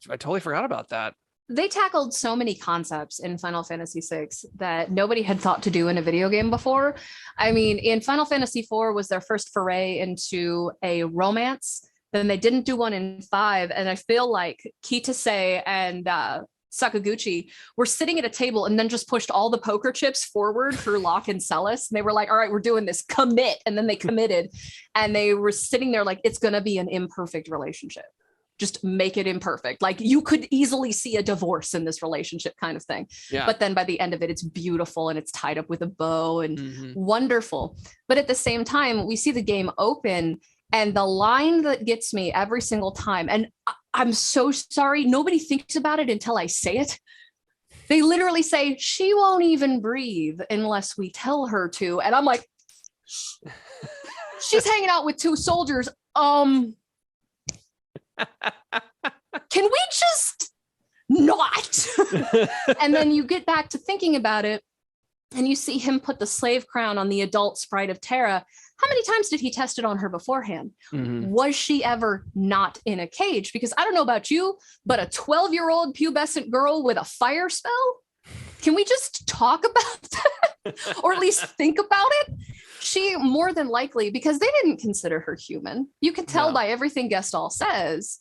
totally forgot about that. They tackled so many concepts in Final Fantasy VI that nobody had thought to do in a video game before. I mean, in Final Fantasy IV was their first foray into a romance. Then they didn't do one in 5. And I feel like Kitase and Sakaguchi were sitting at a table and then just pushed all the poker chips forward for Locke and Celes. And they were like, all right, we're doing this, commit. And then they committed. And they were sitting there like, it's going to be an imperfect relationship. Just make it imperfect. Like, you could easily see a divorce in this relationship kind of thing. Yeah. But then by the end of it, it's beautiful and it's tied up with a bow and wonderful. But at the same time, we see the game open, and the line that gets me every single time, and I'm so sorry, nobody thinks about it until I say it. They literally say, she won't even breathe unless we tell her to. And I'm like, she's hanging out with 2 soldiers. Can we just not? And then you get back to thinking about it, and you see him put the slave crown on the adult sprite of Terra. How many times did he test it on her beforehand? Mm-hmm. Was she ever not in a cage? Because I don't know about you, but a 12-year-old pubescent girl with a fire spell? Can we just talk about that? Or at least think about it? She more than likely, because they didn't consider her human. You can tell by everything Gestalt says,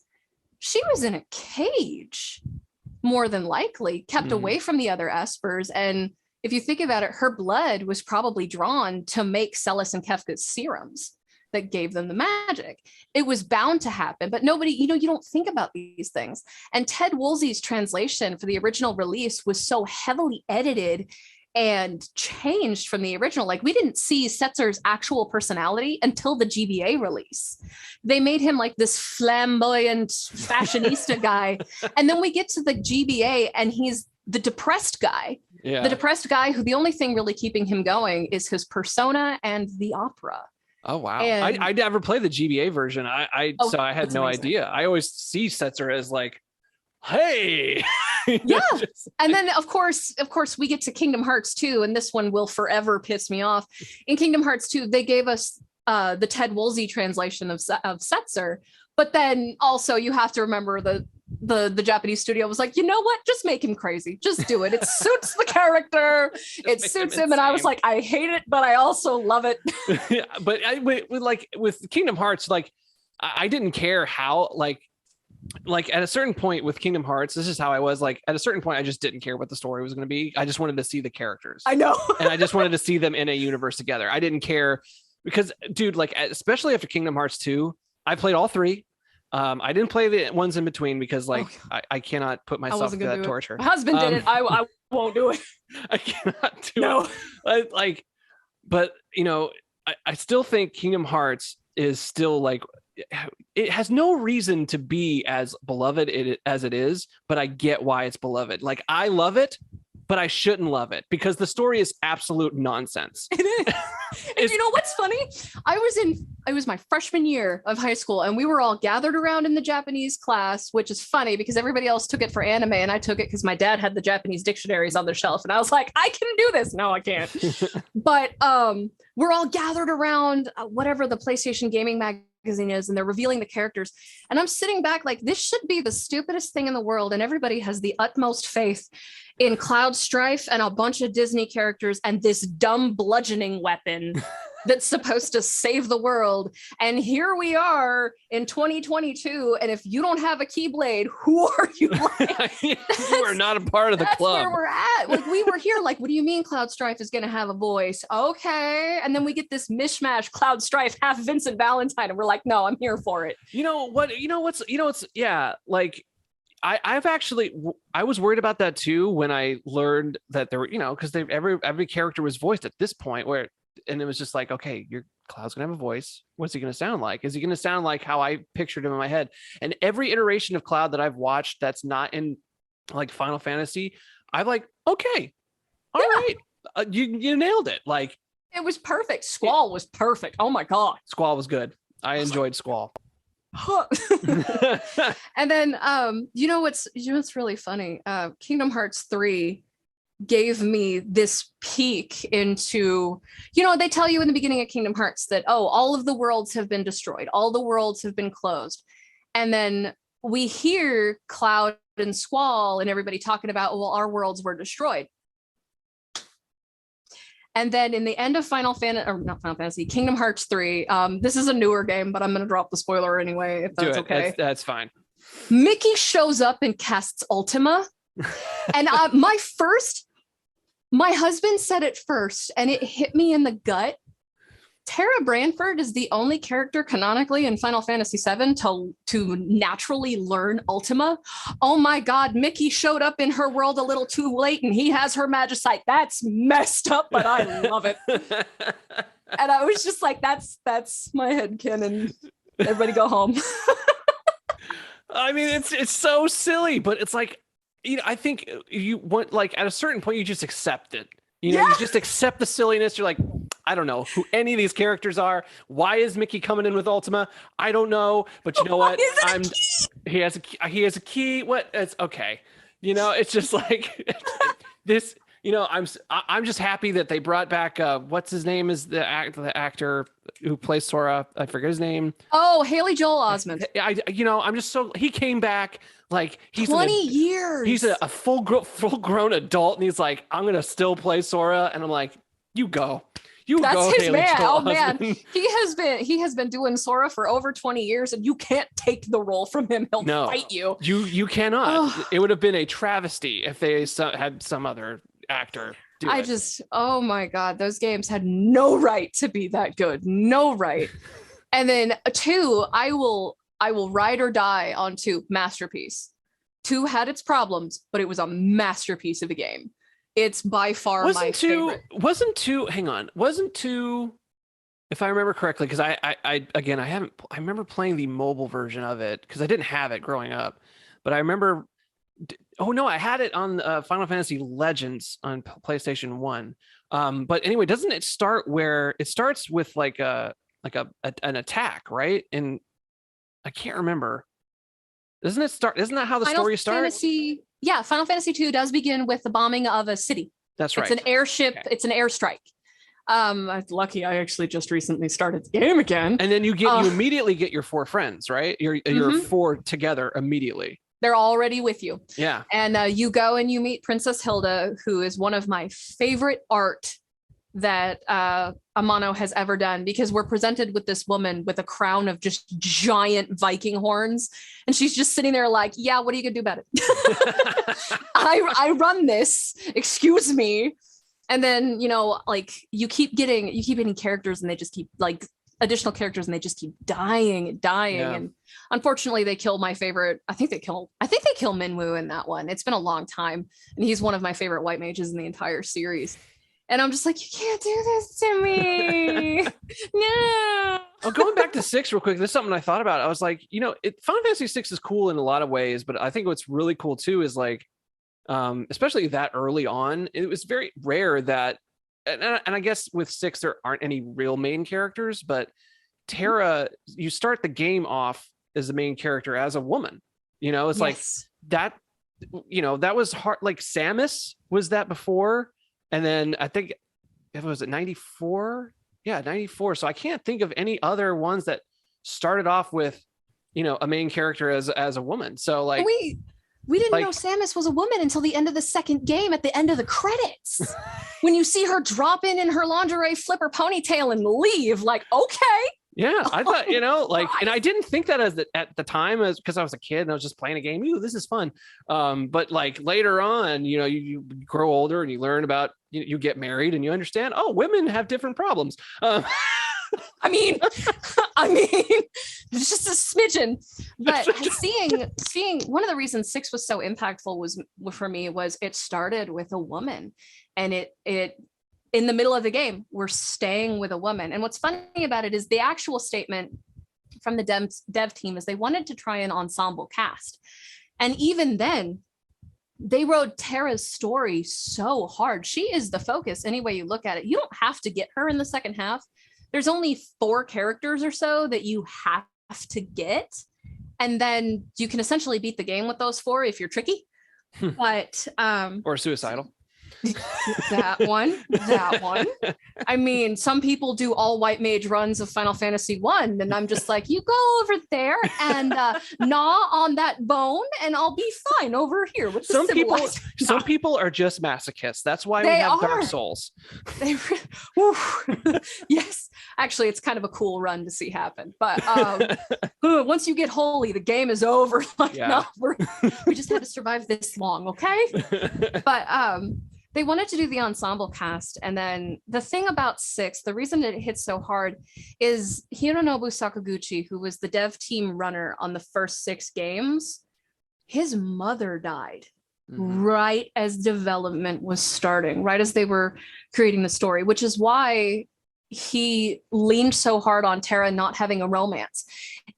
she was in a cage, more than likely, kept away from the other Espers. And if you think about it, her blood was probably drawn to make Celes and Kefka's serums that gave them the magic. It was bound to happen, but nobody, you don't think about these things. And Ted Woolsey's translation for the original release was so heavily edited and changed from the original. Like, we didn't see Setzer's actual personality until the GBA release. They made him like this flamboyant fashionista guy. And then we get to the GBA and he's the depressed guy. Yeah. The depressed guy who the only thing really keeping him going is his persona and the opera. Oh, wow. And I never played the GBA version. So I had no idea. I always see Setzer as like, hey. Yeah. And then of course we get to Kingdom Hearts 2, and this one will forever piss me off. In Kingdom Hearts 2, they gave us the Ted Woolsey translation of Setzer, but then also you have to remember the Japanese studio was like, you know what? Just make him crazy. Just do it. It suits the character. It suits him. And I was like, I hate it, but I also love it. Yeah, but with Kingdom Hearts, like I didn't care how like at a certain point with Kingdom Hearts, this is how I was. Like at a certain point, I just didn't care what the story was going to be. I just wanted to see the characters. I know. And I just wanted to see them in a universe together. I didn't care because, dude, like especially after Kingdom Hearts 2, I played all 3. I didn't play the ones in between because I cannot put myself through that torture. My husband did it. I won't do it. I cannot do it. But I still think Kingdom Hearts is still like, it has no reason to be as beloved as it is, but I get why it's beloved. Like I love it, but I shouldn't love it because the story is absolute nonsense. It is. And you know what's funny? I was my freshman year of high school, and we were all gathered around in the Japanese class, which is funny because everybody else took it for anime, and I took it because my dad had the Japanese dictionaries on the shelf, and I was like, I can do this. No, I can't. But we're all gathered around whatever the PlayStation gaming magazine is, and they're revealing the characters, and I'm sitting back like, this should be the stupidest thing in the world, and everybody has the utmost faith in Cloud Strife and a bunch of Disney characters and this dumb bludgeoning weapon that's supposed to save the world. And here we are in 2022, and if you don't have a Keyblade, who are you? Like, you are not a part of the club. That's where we're at. Like, we were here like, what do you mean Cloud Strife is going to have a voice? Okay. And then we get this mishmash Cloud Strife, half Vincent Valentine, and we're like, no, I'm here for it. Like, I was worried about that too when I learned that there were, because every character was voiced at this point, where and it was just like, okay, your Cloud's gonna have a voice. What's he gonna sound like? Is he gonna sound like how I pictured him in my head? And every iteration of Cloud that I've watched that's not in like Final Fantasy, I'm like, okay, all right, you nailed it. Like, it was perfect. Squall was perfect. Oh my god, Squall was good. I enjoyed Squall. And then you know what's really funny? Kingdom Hearts 3 gave me this peek into, they tell you in the beginning of Kingdom Hearts that, all of the worlds have been destroyed, all the worlds have been closed, and then we hear Cloud and Squall and everybody talking about, well, our worlds were destroyed. And then in the end of Kingdom Hearts 3, this is a newer game, but I'm going to drop the spoiler anyway, if that's okay. That's fine. Mickey shows up and casts Ultima. And my husband said it first, and it hit me in the gut. Tara Branford is the only character canonically in Final Fantasy VII to naturally learn Ultima. Oh my God, Mickey showed up in her world a little too late and he has her Magicite. That's messed up, but I love it. And I was just like, that's my headcanon. Everybody go home. I mean, it's so silly, but it's like, I think you want, like, at a certain point, you just accept it. You just accept the silliness. You're like, I don't know who any of these characters are. Why is Mickey coming in with Ultima? I don't know, but you know what? He has a key. What? It's okay. It's just like this. I'm just happy that they brought back what's his name is the actor who plays Sora. I forget his name. Oh, Haley Joel Osment. I'm just so he came back like he's 20 years. He's a full grown adult, and he's like, I'm gonna still play Sora, and I'm like, you go. That's his Haley man. Joel Osment. Man, he has been doing Sora for over 20 years, and you can't take the role from him. He'll fight you. You cannot. It would have been a travesty if they had some other actor do it. Oh my God, those games had no right to be that good. No right. And then 2, I will ride or die on 2. Masterpiece. 2 had its problems, but it was a masterpiece of a game. It's by far my favorite. Wasn't 2, if I remember correctly, because I remember playing the mobile version of it because I didn't have it growing up, but I remember. Oh no, I had it on Final Fantasy Legends on PlayStation 1. But anyway, doesn't it start where it starts with like an attack, right? And I can't remember. Isn't that how the story starts? Final Fantasy 2 does begin with the bombing of a city. That's right. It's an airship. Okay. It's an airstrike. Lucky I actually just recently started the game again. And then you immediately get your 4 friends, right? You're 4 together immediately. They're already with you. Yeah. And you go and you meet Princess Hilda, who is one of my favorite art that Amano has ever done, because we're presented with this woman with a crown of just giant Viking horns. And she's just sitting there like, yeah, what are you going to do about it? I run this, excuse me. And then, you keep getting characters and they just keep additional characters and they just keep dying. Yeah. And unfortunately they kill my favorite. I think they kill Minwoo in that one. It's been a long time. And he's one of my favorite white mages in the entire series. And I'm just like, you can't do this to me. No. Oh, going back to 6 real quick. This is something I thought about. I was like, Final Fantasy 6 is cool in a lot of ways, but I think what's really cool too is like, especially that early on, it was very rare that, and I guess with 6 there aren't any real main characters, but Terra, you start the game off as the main character as a woman. It's like that. That was hard. Like Samus was that before, and then I think if it was at 94, 94. So I can't think of any other ones that started off with a main character as a woman. So like we didn't know Samus was a woman until the end of the second game, at the end of the credits. When you see her drop in her lingerie, flip her ponytail and leave, like, okay. Yeah, I thought, and I didn't think that at the time, because I was a kid and I was just playing a game. Ooh, this is fun. But like later on, you grow older and you learn about, you get married and you understand, oh, women have different problems. I mean, it's just a smidgen. But seeing one of the reasons 6 was so impactful was it started with a woman, and it in the middle of the game, we're staying with a woman. And what's funny about it is the actual statement from the dev team is they wanted to try an ensemble cast. And even then, they wrote Terra's story so hard. She is the focus any way you look at it. You don't have to get her in the second half. There's only 4 characters or so that you have to get. And then you can essentially beat the game with those 4 if you're tricky. But or suicidal. that one. I mean, some people do all white mage runs of Final Fantasy 1, and I'm just like, you go over there and gnaw on that bone, and I'll be fine over here with the some people are just masochists. That's why we have Dark Souls. Yes, actually, it's kind of a cool run to see happen. But once you get holy, the game is over. Like, no, we just had to survive this long, okay? But they wanted to do the ensemble cast. And then the thing about 6, the reason it hit so hard is Hironobu Sakaguchi, who was the dev team runner on the first 6 games, his mother died right as development was starting, right as they were creating the story, which is why he leaned so hard on Terra not having a romance.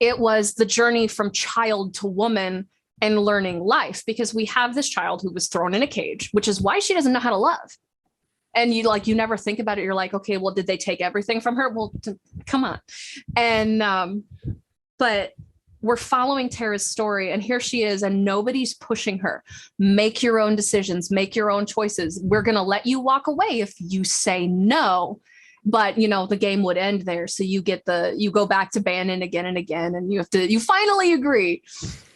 It was the journey from child to woman and learning life, because we have this child who was thrown in a cage, which is why she doesn't know how to love. And you never think about it. You're like, okay, well, did they take everything from her? Well, come on. And, but we're following Terra's story, and here she is, and nobody's pushing her. Make your own decisions, make your own choices. We're going to let you walk away if you say no. But the game would end there. So you go back to Bannon again and again, and you finally agree.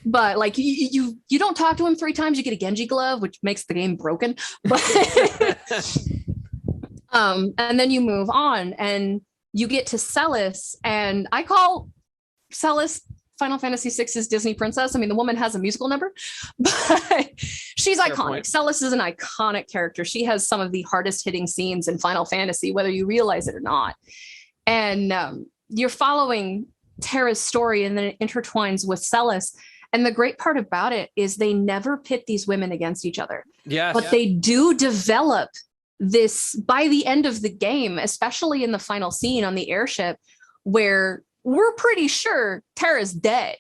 But like you don't talk to him 3 times, you get a Genji glove, which makes the game broken. But and then you move on and you get to Celis, and I call Celis Final Fantasy VI's Disney princess. I mean, the woman has a musical number, but she's iconic. Point. Celis is an iconic character. She has some of the hardest hitting scenes in Final Fantasy, whether you realize it or not. And you're following Terra's story, and then it intertwines with Celis. And the great part about it is they never pit these women against each other. But they do develop this by the end of the game, especially in the final scene on the airship, where we're pretty sure Terra's dead.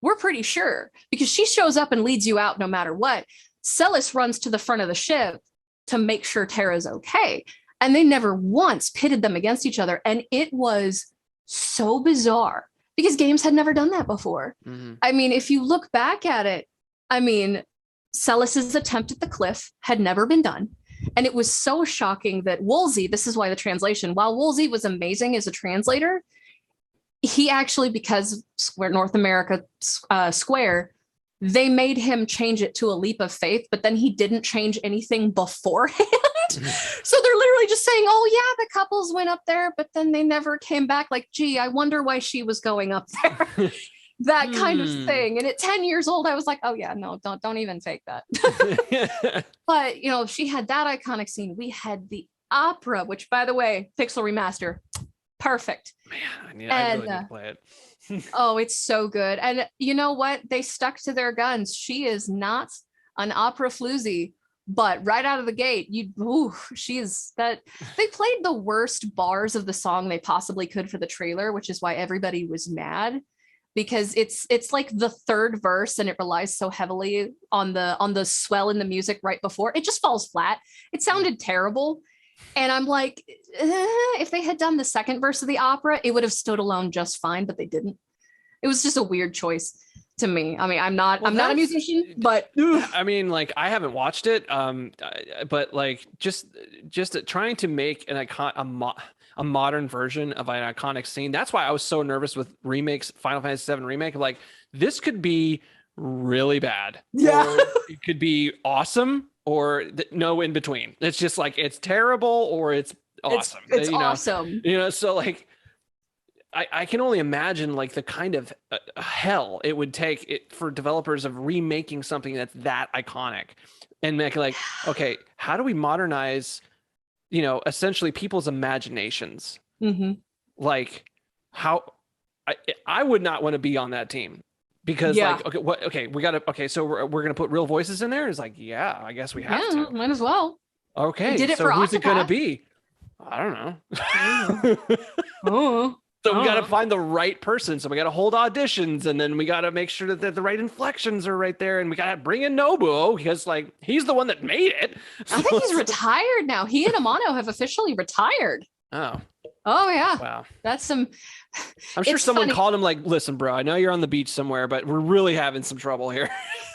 We're pretty sure, because she shows up and leads you out no matter what. Celis runs to the front of the ship to make sure Terra's okay. And they never once pitted them against each other. And it was so bizarre, because games had never done that before. I mean, if you look back at it, I mean, Celis's attempt at the cliff had never been done. And it was so shocking that Woolsey, this is why the translation, while Woolsey was amazing as a translator, he actually, because North America Square, they made him change it to a leap of faith, but then he didn't change anything beforehand. So they're literally just saying, oh yeah, the couples went up there, but then they never came back. Like, gee, I wonder why she was going up there. That kind of thing. And at 10 years old, I was like, oh yeah, no, don't even fake that. But she had that iconic scene. We had the opera, which, by the way, Pixel Remaster, perfect. Man, I really need to play it. Oh, it's so good. And you know what? They stuck to their guns. She is not an opera floozy, but right out of the gate, she is that. They played the worst bars of the song they possibly could for the trailer, which is why everybody was mad, because it's like the third verse and it relies so heavily on the swell in the music right before. It just falls flat. It sounded terrible. And I'm like, if they had done the second verse of the opera, it would have stood alone just fine, but they didn't. It was just a weird choice to me. I mean, I'm not a musician, but I mean, like, I haven't watched it. But like just trying to make a modern version of an iconic scene. That's why I was so nervous with remakes, Final Fantasy VII remake. Like, this could be really bad. Yeah. Or it could be awesome, or no in between. It's just like, it's terrible or it's awesome. It's awesome. So like, I can only imagine like the kind of hell it would take for developers of remaking something that's that iconic, and make like, okay, how do we modernize, essentially people's imaginations? Like, how I would not want to be on that team, because so we're gonna put real voices in there. It's like, yeah, I guess we have to. Might as well. Okay, We did it so for who's Octopath. it gonna be? I don't know. Oh. So we got to find the right person. So we got to hold auditions, and then we got to make sure that the right inflections are right there. And we got to bring in Nobuo because like he's the one that made it. I think he's retired now. He and Amano have officially retired. Oh yeah. Wow. That's some. I'm sure someone called him like, listen, bro, I know you're on the beach somewhere, but we're really having some trouble here.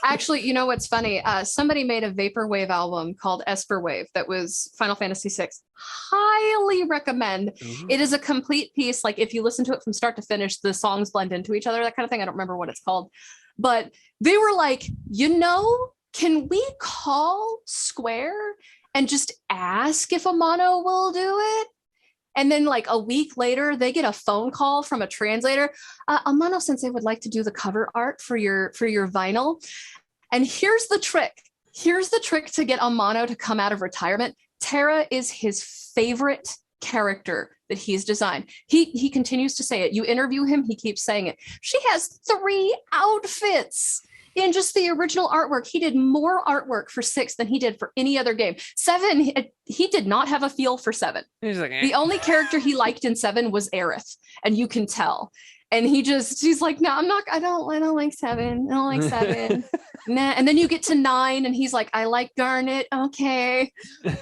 Actually, you know what's funny? Somebody made a vaporwave album called Esperwave that was Final Fantasy VI. Highly recommend. Mm-hmm. It is a complete piece. Like if you listen to it from start to finish, the songs blend into each other, that kind of thing. I don't remember what it's called. But they were like, can we call Square and just ask if Amano will do it? And then like a week later, they get a phone call from a translator. Amano Sensei would like to do the cover art for your vinyl. And here's the trick. Here's the trick to get Amano to come out of retirement. Terra is his favorite character that he's designed. He continues to say it. You interview him, he keeps saying it. She has 3 outfits. In just the original artwork, he did more artwork for 6 than he did for any other game. 7, he did not have a feel for 7. He's like, The only character he liked in 7 was Aerith, and you can tell. And he's like, no, I don't like 7. I don't like 7. Nah. And then you get to 9, and he's like, I like Garnet. Okay,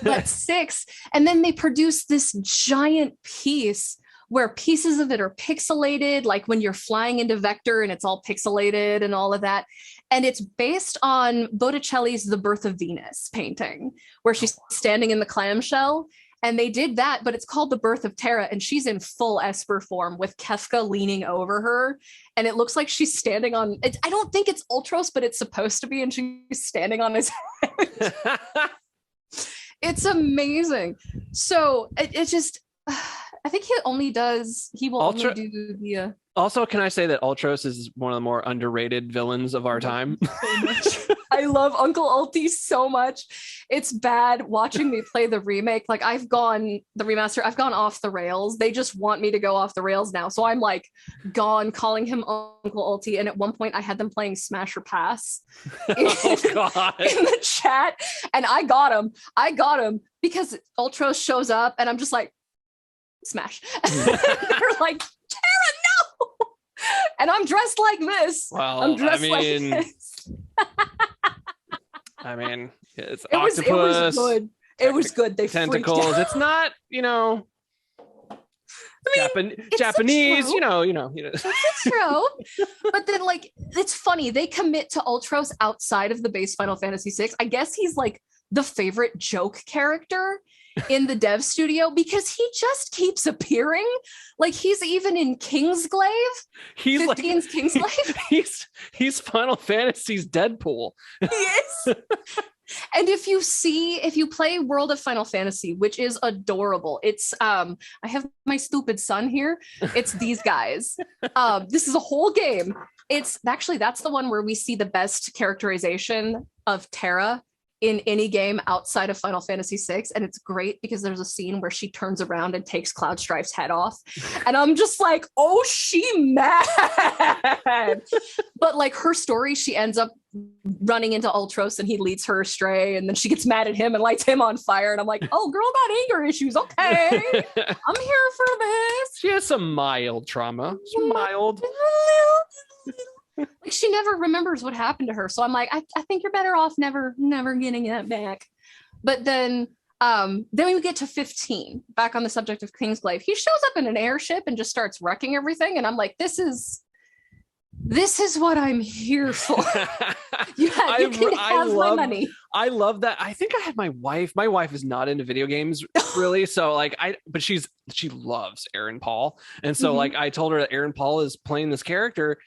but 6. And then they produce this giant piece where pieces of it are pixelated, like when you're flying into Vector and it's all pixelated and all of that. And it's based on Botticelli's The Birth of Venus painting, where she's standing in the clamshell. And they did that, but it's called The Birth of Terra. And she's in full Esper form with Kefka leaning over her. And it looks like she's standing on, I don't think it's Ultros, but it's supposed to be. And she's standing on his head. It's amazing. So it just... I think he will only do the... Also, can I say that Ultros is one of the more underrated villains of our time? So much. I love Uncle Ulti so much. It's bad watching me play the remake. Like I've gone off the rails. They just want me to go off the rails now. So I'm like calling him Uncle Ulti. And at one point I had them playing Smash or Pass in the chat. And I got him because Ultros shows up and I'm just like, Smash. They're like, Terra, no! And I'm dressed like this. Well, I'm dressed like this. I mean, it's octopus. It was good. It was good. They tentacles. It's not, I mean, Japanese, It's true. But then, like, it's funny. They commit to Ultros outside of the base Final Fantasy VI. I guess he's like the favorite joke character in the dev studio because he just keeps appearing. Like he's even in Kingsglaive. He's 15's Kingsglaive. He's Final Fantasy's Deadpool. He is. And if you play World of Final Fantasy, which is adorable, it's I have my stupid son here. It's these guys. This is a whole game. It's actually, that's the one where we see the best characterization of Terra in any game outside of Final Fantasy VI. And it's great because there's a scene where she turns around and takes Cloud Strife's head off. And I'm just like, oh, she mad. But like her story, she ends up running into Ultros and he leads her astray. And then she gets mad at him and lights him on fire. And I'm like, oh, girl got anger issues. Okay. I'm here for this. She has some mild trauma. Like she never remembers what happened to her. So I'm like, I think you're better off never getting that back. But then we get to 15, back on the subject of Kingsglaive. He shows up in an airship and just starts wrecking everything. And I'm like, this is what I'm here for. You can have my money. I love that. I think I had my wife is not into video games really. So like but she loves Aaron Paul. And so like I told her that Aaron Paul is playing this character.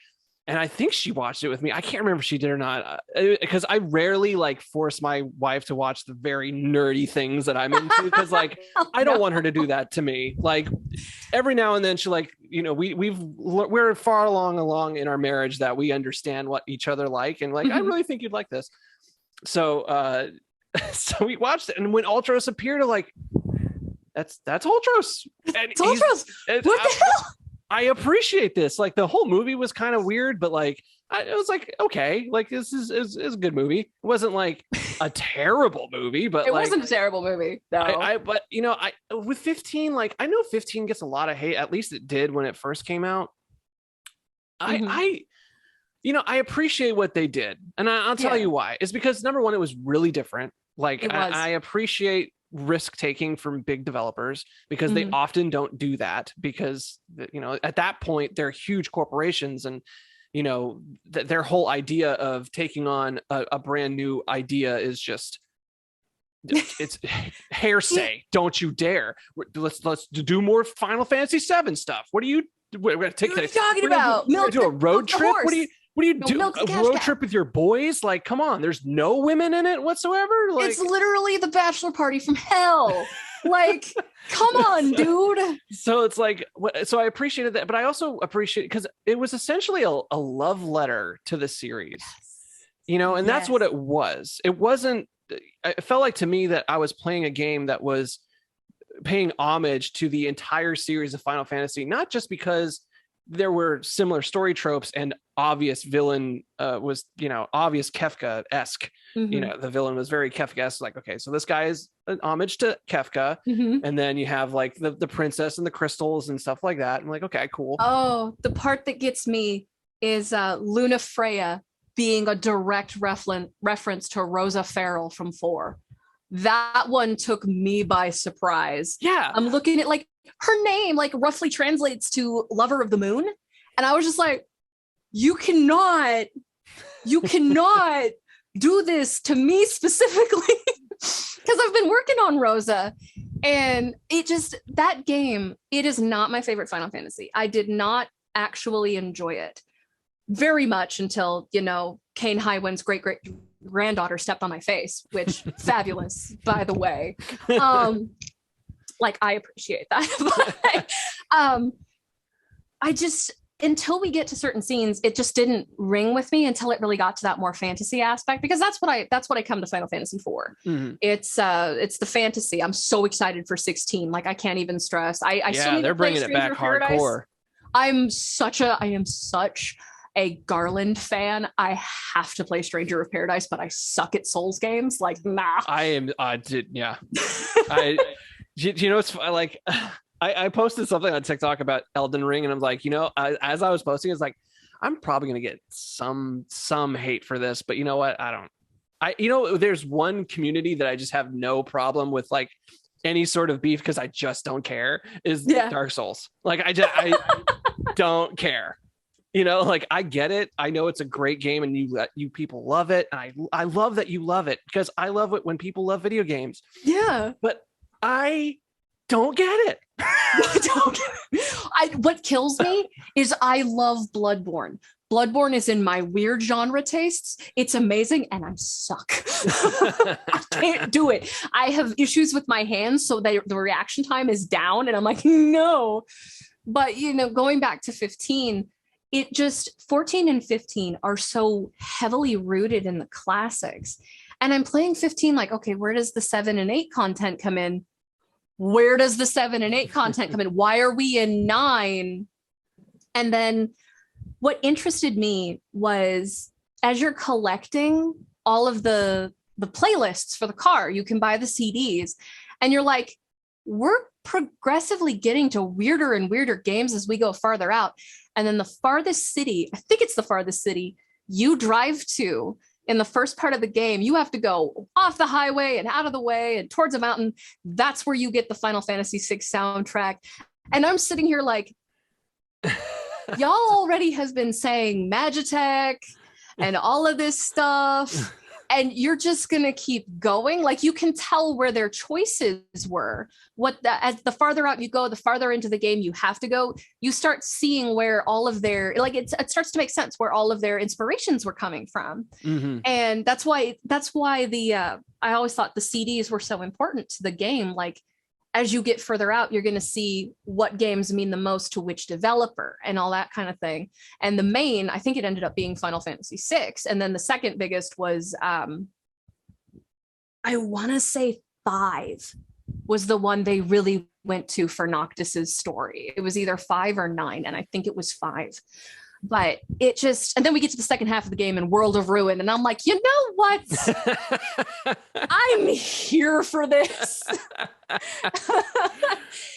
And I think she watched it with me. I can't remember if she did or not, because I rarely like force my wife to watch the very nerdy things that I'm into. Because like I don't want her to do that to me. Like every now and then she like, we're far along in our marriage that we understand what each other like, and like I really think you'd like this. So so we watched it, and when Ultros appeared, I'm like, that's Ultros. And it's Ultros. What the hell? I appreciate this. Like the whole movie was kind of weird, but like it was like, okay, like this is a good movie. It wasn't like a terrible movie, but it wasn't a terrible movie. No, but I with 15, like I know 15 gets a lot of hate. At least it did when it first came out. I appreciate what they did, and I'll tell you why. It's because number one, it was really different. Like I appreciate risk taking from big developers because they often don't do that because at that point they're huge corporations and their whole idea of taking on a brand new idea is just it's hearsay. Don't you dare. Let's do more Final Fantasy 7 stuff. What are you we're gonna take what are you talking about? Do a road trip? What do you do? A road trip with your boys? Like, come on, there's no women in it whatsoever. Like, it's literally the bachelor party from hell. Like, come on, dude. So it's like, so I appreciated that, but I also appreciate because it was essentially a love letter to the series, and that's what it was. It wasn't. It felt like to me that I was playing a game that was paying homage to the entire series of Final Fantasy, not just because there were similar story tropes and obvious villain was, obvious Kefka-esque. The villain was very Kefka-esque. Like, okay, so this guy is an homage to Kefka. And then you have like the princess and the crystals and stuff like that. I'm like, okay, cool. Oh, the part that gets me is Luna Freya being a direct reference to Rosa Farrell from 4. That one took me by surprise. Yeah. I'm looking at like her name like roughly translates to Lover of the Moon. And I was just like, you cannot do this to me specifically. Because I've been working on Rosa and that game, it is not my favorite Final Fantasy. I did not actually enjoy it very much until, Kane Highwind's great granddaughter stepped on my face, which fabulous, by the way. Like, I appreciate that. But, I just, until we get to certain scenes, it just didn't ring with me until it really got to that more fantasy aspect, because that's what I come to Final Fantasy for. It's the fantasy. I'm so excited for 16. Like, I can't even stress. I still need they're to play bringing it back Paradise. hardcore. I am such a Garland fan. I have to play Stranger of Paradise, but I suck at Souls games. Like, nah. I am. Yeah. It's like I posted something on TikTok about Elden Ring, and I'm like, as I was posting, it's like I'm probably gonna get some hate for this, but you know what? I don't. There's one community that I just have no problem with, like any sort of beef, because I just don't care. Is Dark Souls. Like I don't care. Like I get it. I know it's a great game and you people love it. And I love that you love it, because I love it when people love video games. Yeah. But I don't get it. What kills me is I love Bloodborne. Bloodborne is in my weird genre tastes. It's amazing, and I suck. I can't do it. I have issues with my hands, so the reaction time is down, and I'm like, no. But, going back to 15, 14 and 15 are so heavily rooted in the classics. And I'm playing 15 like, okay, where does the 7 and 8 content come in? Where does the 7 and 8 content come in? Why are we in 9? And then what interested me was, as you're collecting all of the playlists for the car, you can buy the CDs, and you're like, we're progressively getting to weirder and weirder games as we go farther out. And then the farthest city, I think it's the farthest city you drive to in the first part of the game, you have to go off the highway and out of the way and towards a mountain. That's where you get the Final Fantasy VI soundtrack. And I'm sitting here like, y'all already has been saying Magitech and all of this stuff, and you're just going to keep going. Like, you can tell where their choices were. As the farther out you go, the farther into the game you have to go, you start seeing where all of their, like, it starts to make sense where all of their inspirations were coming from. And that's why I always thought the CDs were so important to the game. Like, as you get further out, you're going to see what games mean the most to which developer and all that kind of thing. And the main, I think it ended up being Final Fantasy VI. And then the second biggest was, I want to say 5 was the one they really went to for Noctis's story. It was either 5 or 9. And I think it was 5. But it just, and then we get to the second half of the game in World of Ruin, and I'm like, you know what? I'm here for this.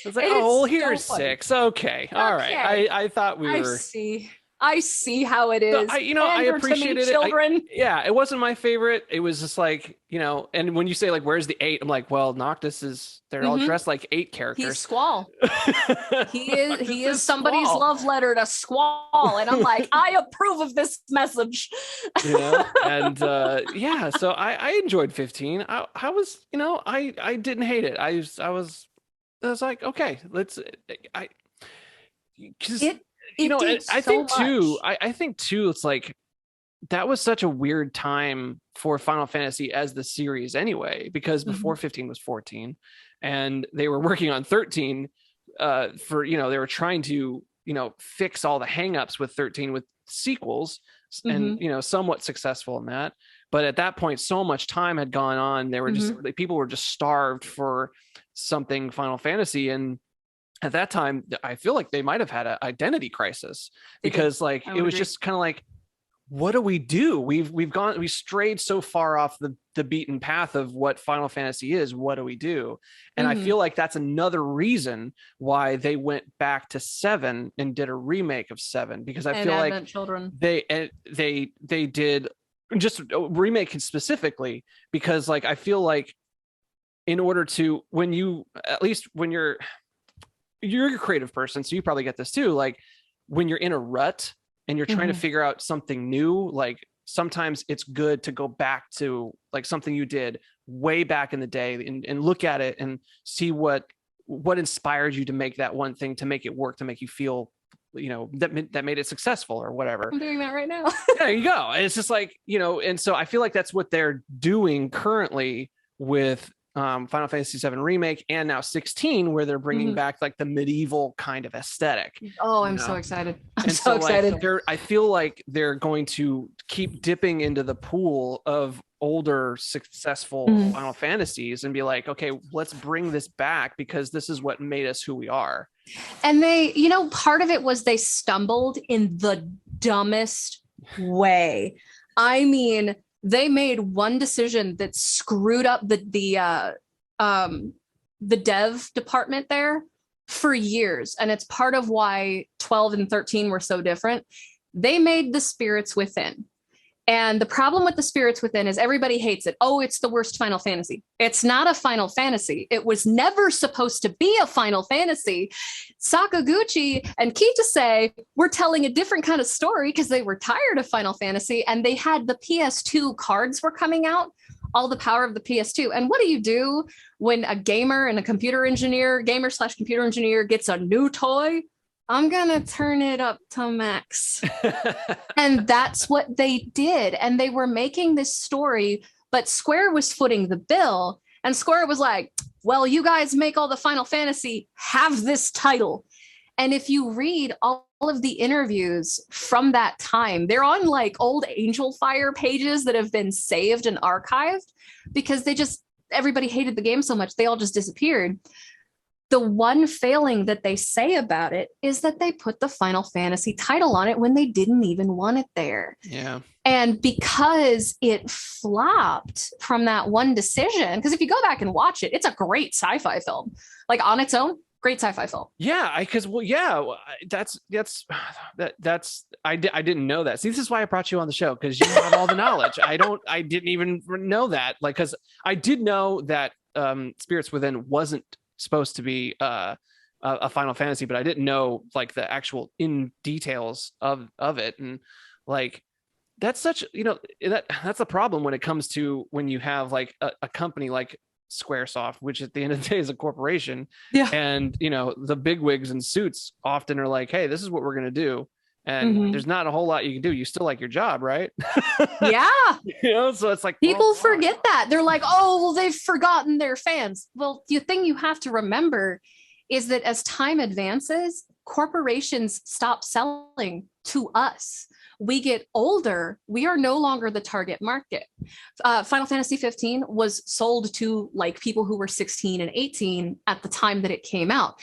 It's like, oh, well, here's so 6. Okay. All right. I thought we were. I see how it is. So I appreciated it. It wasn't my favorite. It was just like, and when you say like, where's the 8? I'm like, well, Noctis they're all dressed like 8 characters. He's Squall. he is somebody's Squall. Love letter to Squall. And I'm like, I approve of this message. And so I enjoyed 15. I was, I didn't hate it. I was like, okay, let's, I think too, it's like that was such a weird time for Final Fantasy as the series anyway, because before 15 was 14 and they were working on 13 for, they were trying to, fix all the hangups with 13 with sequels and, somewhat successful in that. But at that point, so much time had gone on. They were just, people were just starved for something Final Fantasy. And at that time, I feel like they might have had an identity crisis because like it was just kind of like, what do we do? We strayed so far off the beaten path of what Final Fantasy is. What do we do? And I feel like that's another reason why they went back to 7 and did a remake of 7, because I feel like they did just a remake specifically because like I feel like in order to when you're a creative person, so you probably get this too, like when you're in a rut and you're trying to figure out something new, like sometimes it's good to go back to like something you did way back in the day and look at it and see what inspired you to make that one thing, to make it work, to make you feel that made it successful or whatever. I'm doing that right now. There you go. And it's just like, and so I feel like that's what they're doing currently with Final Fantasy 7 remake and now 16, where they're bringing back like the medieval kind of aesthetic. Oh, I'm so excited. I'm so excited. Like, I feel like they're going to keep dipping into the pool of older successful Final Fantasies and be like, okay, let's bring this back because this is what made us who we are. And they, part of it was they stumbled in the dumbest way. I mean, they made one decision that screwed up the dev department there for years. And it's part of why 12 and 13 were so different. They made the Spirits Within. And the problem with the Spirits Within is everybody hates it. Oh, it's the worst Final Fantasy. It's not a Final Fantasy. It was never supposed to be a Final Fantasy. Sakaguchi and Kitase were telling a different kind of story because they were tired of Final Fantasy, and they had the PS2 cards were coming out, all the power of the PS2. And what do you do when a gamer and a gamer/computer engineer gets a new toy? I'm going to turn it up to max. And that's what they did. And they were making this story, but Square was footing the bill. And Square was like, well, you guys make all the Final Fantasy, have this title. And if you read all of the interviews from that time, they're on like old Angel Fire pages that have been saved and archived because everybody hated the game so much, they all just disappeared. The one failing that they say about it is that they put the Final Fantasy title on it when they didn't even want it there. Yeah. And because it flopped from that one decision, because if you go back and watch it, it's a great sci-fi film. Like on its own, great sci-fi film. Yeah, I didn't know that. See, this is why I brought you on the show, because you have all the knowledge. I didn't even know that. Like, because I did know that Spirits Within wasn't supposed to be a Final Fantasy, but I didn't know like the actual in details of it. And like that's such, that's a problem when it comes to when you have like a company like Squaresoft, which at the end of the day is a corporation. Yeah. And the bigwigs in suits often are like, hey, this is what we're gonna do. And there's not a whole lot you can do. You still like your job, right? Yeah. So it's like people forget that. They're like, oh, well, they've forgotten their fans. Well, the thing you have to remember is that as time advances, corporations stop selling to us. We get older. We are no longer the target market. Final Fantasy 15 was sold to like people who were 16 and 18 at the time that it came out.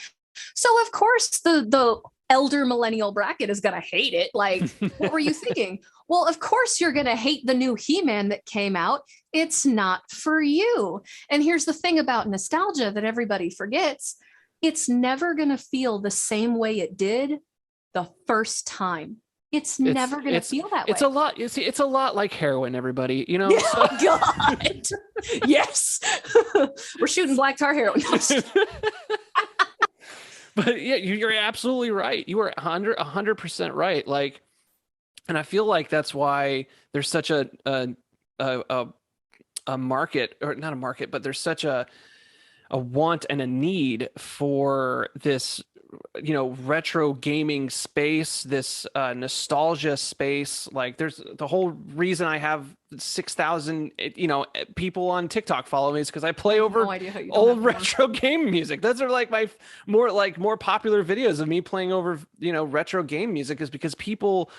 So of course the elder millennial bracket is going to hate it. Like, what were you thinking? Well, of course you're going to hate the new He-Man that came out. It's not for you. And here's the thing about nostalgia that everybody forgets. It's never going to feel the same way it did the first time. It's never going to feel that way. It's a lot. You see, it's a lot like heroin, everybody. You know? Oh, God. Yes. We're shooting black tar heroin. But yeah, you're absolutely right. You are 100% right. Like, and I feel like that's why there's such a market, or not a market, but there's such a want and a need for this, you know, retro gaming space, this nostalgia space. Like, there's the whole reason I have 6,000 people on TikTok follow me is because I play over old retro game music. Those are like my more popular videos of me playing over, you know, retro game music, is because people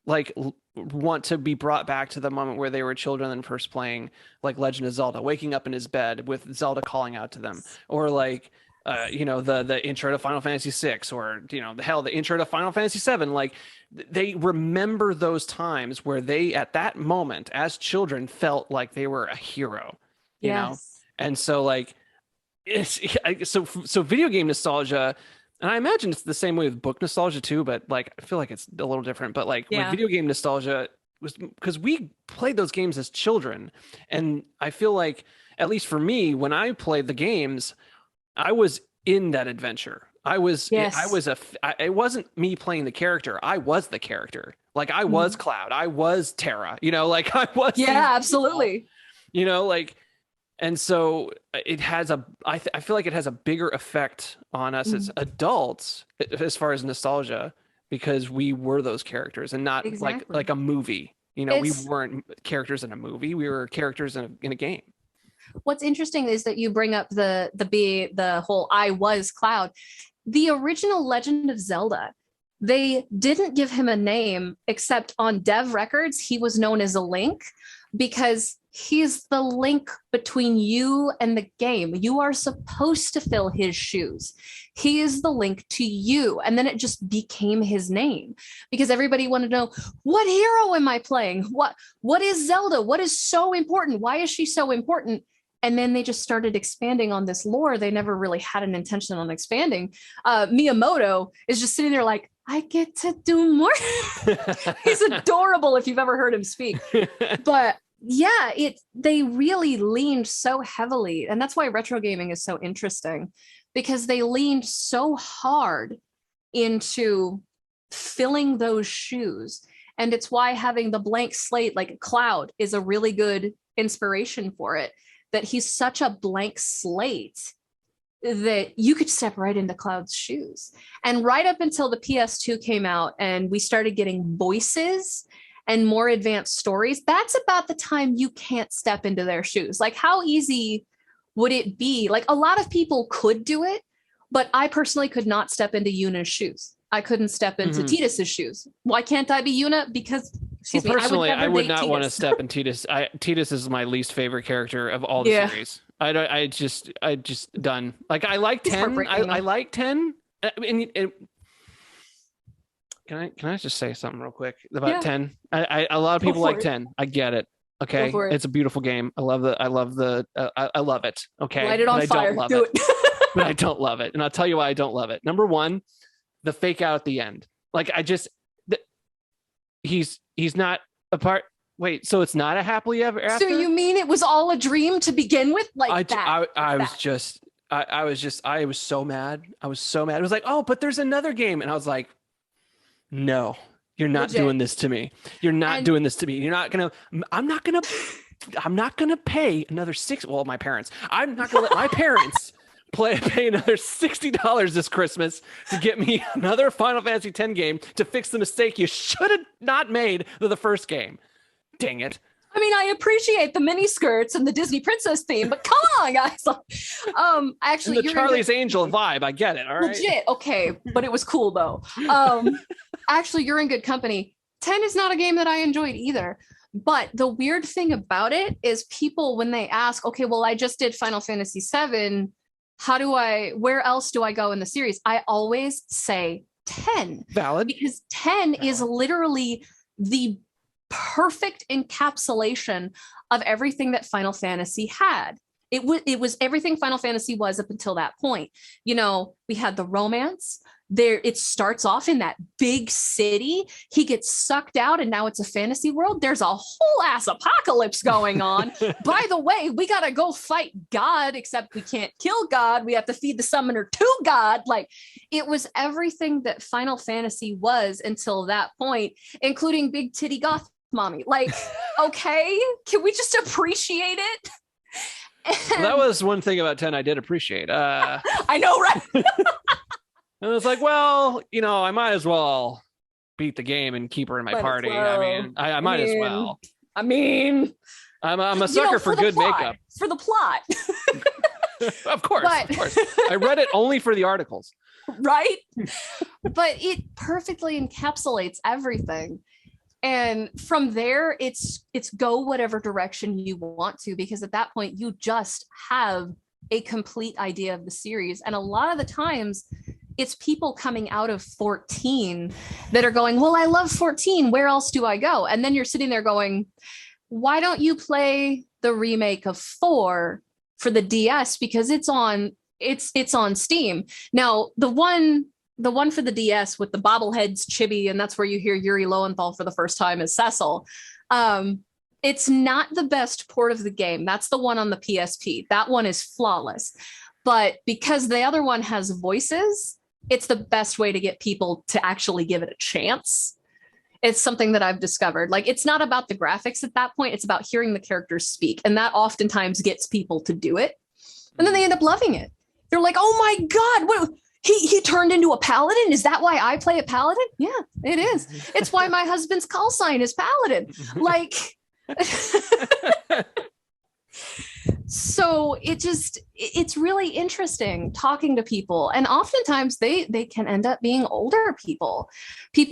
like want to be brought back to the moment where they were children and first playing like Legend of Zelda, waking up in his bed with Zelda calling out to them, or like the intro to Final Fantasy VI, or the intro to Final Fantasy VII. Like, they remember those times where they, at that moment as children, felt like they were a hero, you know. And so like so video game nostalgia, and I imagine it's the same way with book nostalgia too, but like I feel like it's a little different. But like with video game nostalgia, was because we played those games as children, and I feel like, at least for me, when I played the games, I was in that adventure. It wasn't me playing the character. I was the character. Like, I was Cloud. I was Terra, like I was. Yeah, absolutely. Like, and so it has I feel like it has a bigger effect on us as adults as far as nostalgia, because we were those characters, and not like a movie. We weren't characters in a movie. We were characters in a game. What's interesting is that you bring up the whole I was Cloud. The original Legend of Zelda, they didn't give him a name, except on dev records, he was known as a Link, because he's the link between you and the game. You are supposed to fill his shoes. He is the link to you. And then it just became his name, because everybody wanted to know, what hero am I playing? What is Zelda? What is so important? Why is she so important? And then they just started expanding on this lore. They never really had an intention on expanding. Miyamoto is just sitting there like, I get to do more. He's adorable if you've ever heard him speak. But yeah, they really leaned so heavily. And that's why retro gaming is so interesting, because they leaned so hard into filling those shoes. And it's why having the blank slate like Cloud is a really good inspiration for it. That he's such a blank slate that you could step right into Cloud's shoes. And right up until the PS2 came out and we started getting voices and more advanced stories, that's about the time you can't step into their shoes. Like, how easy would it be? Like, a lot of people could do it, but I personally could not step into Yuna's shoes. I couldn't step into Tidus's shoes. Why can't I be Yuna? Because personally, I would not want to step in Tidus. Tidus is my least favorite character of all the series. I just done. Like, I like 10. I like 10. And can I just say something real quick about 10? A lot of people like 10. I get it. Okay, it's a beautiful game. I love it. Okay, light it on fire. I don't love it. But I don't love it, and I'll tell you why I don't love it. Number one, the fake out at the end. Like, he's not a part. Wait, so it's not a happily ever after? So you mean it was all a dream to begin with? Like, I was so mad. I was so mad. It was like, oh, but there's another game, and I was like, no, you're not doing this to me. You're not doing this to me. I'm not gonna pay another my parents. I'm not gonna let my parents pay another $60 this Christmas to get me another Final Fantasy X game to fix the mistake you should have not made with the first game. Dang it. I mean, I appreciate the mini skirts and the Disney princess theme, but come on, guys. Actually, and the Charlie's Angel vibe, I get it. All right. Legit, okay, but it was cool though. Actually, you're in good company. 10 is not a game that I enjoyed either. But the weird thing about it is, people, when they ask, okay, well, I just did Final Fantasy VII. Where else do I go in the series? I always say 10. Valid. Because 10 is literally the perfect encapsulation of everything that Final Fantasy had. It was everything Final Fantasy was up until that point. You know, we had the romance. There, it starts off in that big city. He gets sucked out, and now it's a fantasy world. There's a whole ass apocalypse going on. By the way, we gotta go fight God, except we can't kill God. We have to feed the summoner to God. Like, it was everything that Final Fantasy was until that point, including big titty goth mommy. Like, okay, can we just appreciate it? Well, that was one thing about 10 I did appreciate. I know, right? And it was like, well, you know, I might as well beat the game and keep her in my party. Well. I mean, I might as well. I'm a sucker for good plot, makeup. For the plot. Of course. I read it only for the articles. Right? But it perfectly encapsulates everything. And from there, it's go whatever direction you want to, because at that point, you just have a complete idea of the series. And a lot of the times, it's people coming out of 14 that are going, well, I love 14. Where else do I go? And then you're sitting there going, why don't you play the remake of 4 for the DS? Because it's on Steam. Now, the one for the DS with the bobbleheads chibi, and that's where you hear Yuri Lowenthal for the first time as Cecil. It's not the best port of the game. That's the one on the PSP. That one is flawless. But because the other one has voices, it's the best way to get people to actually give it a chance. It's something that I've discovered. Like, it's not about the graphics at that point. It's about hearing the characters speak. And that oftentimes gets people to do it. And then they end up loving it. They're like, oh my God, what? He turned into a paladin? Is that why I play a paladin? Yeah, it is. It's why my husband's call sign is paladin. Like, so it's really interesting talking to people. And oftentimes they can end up being older people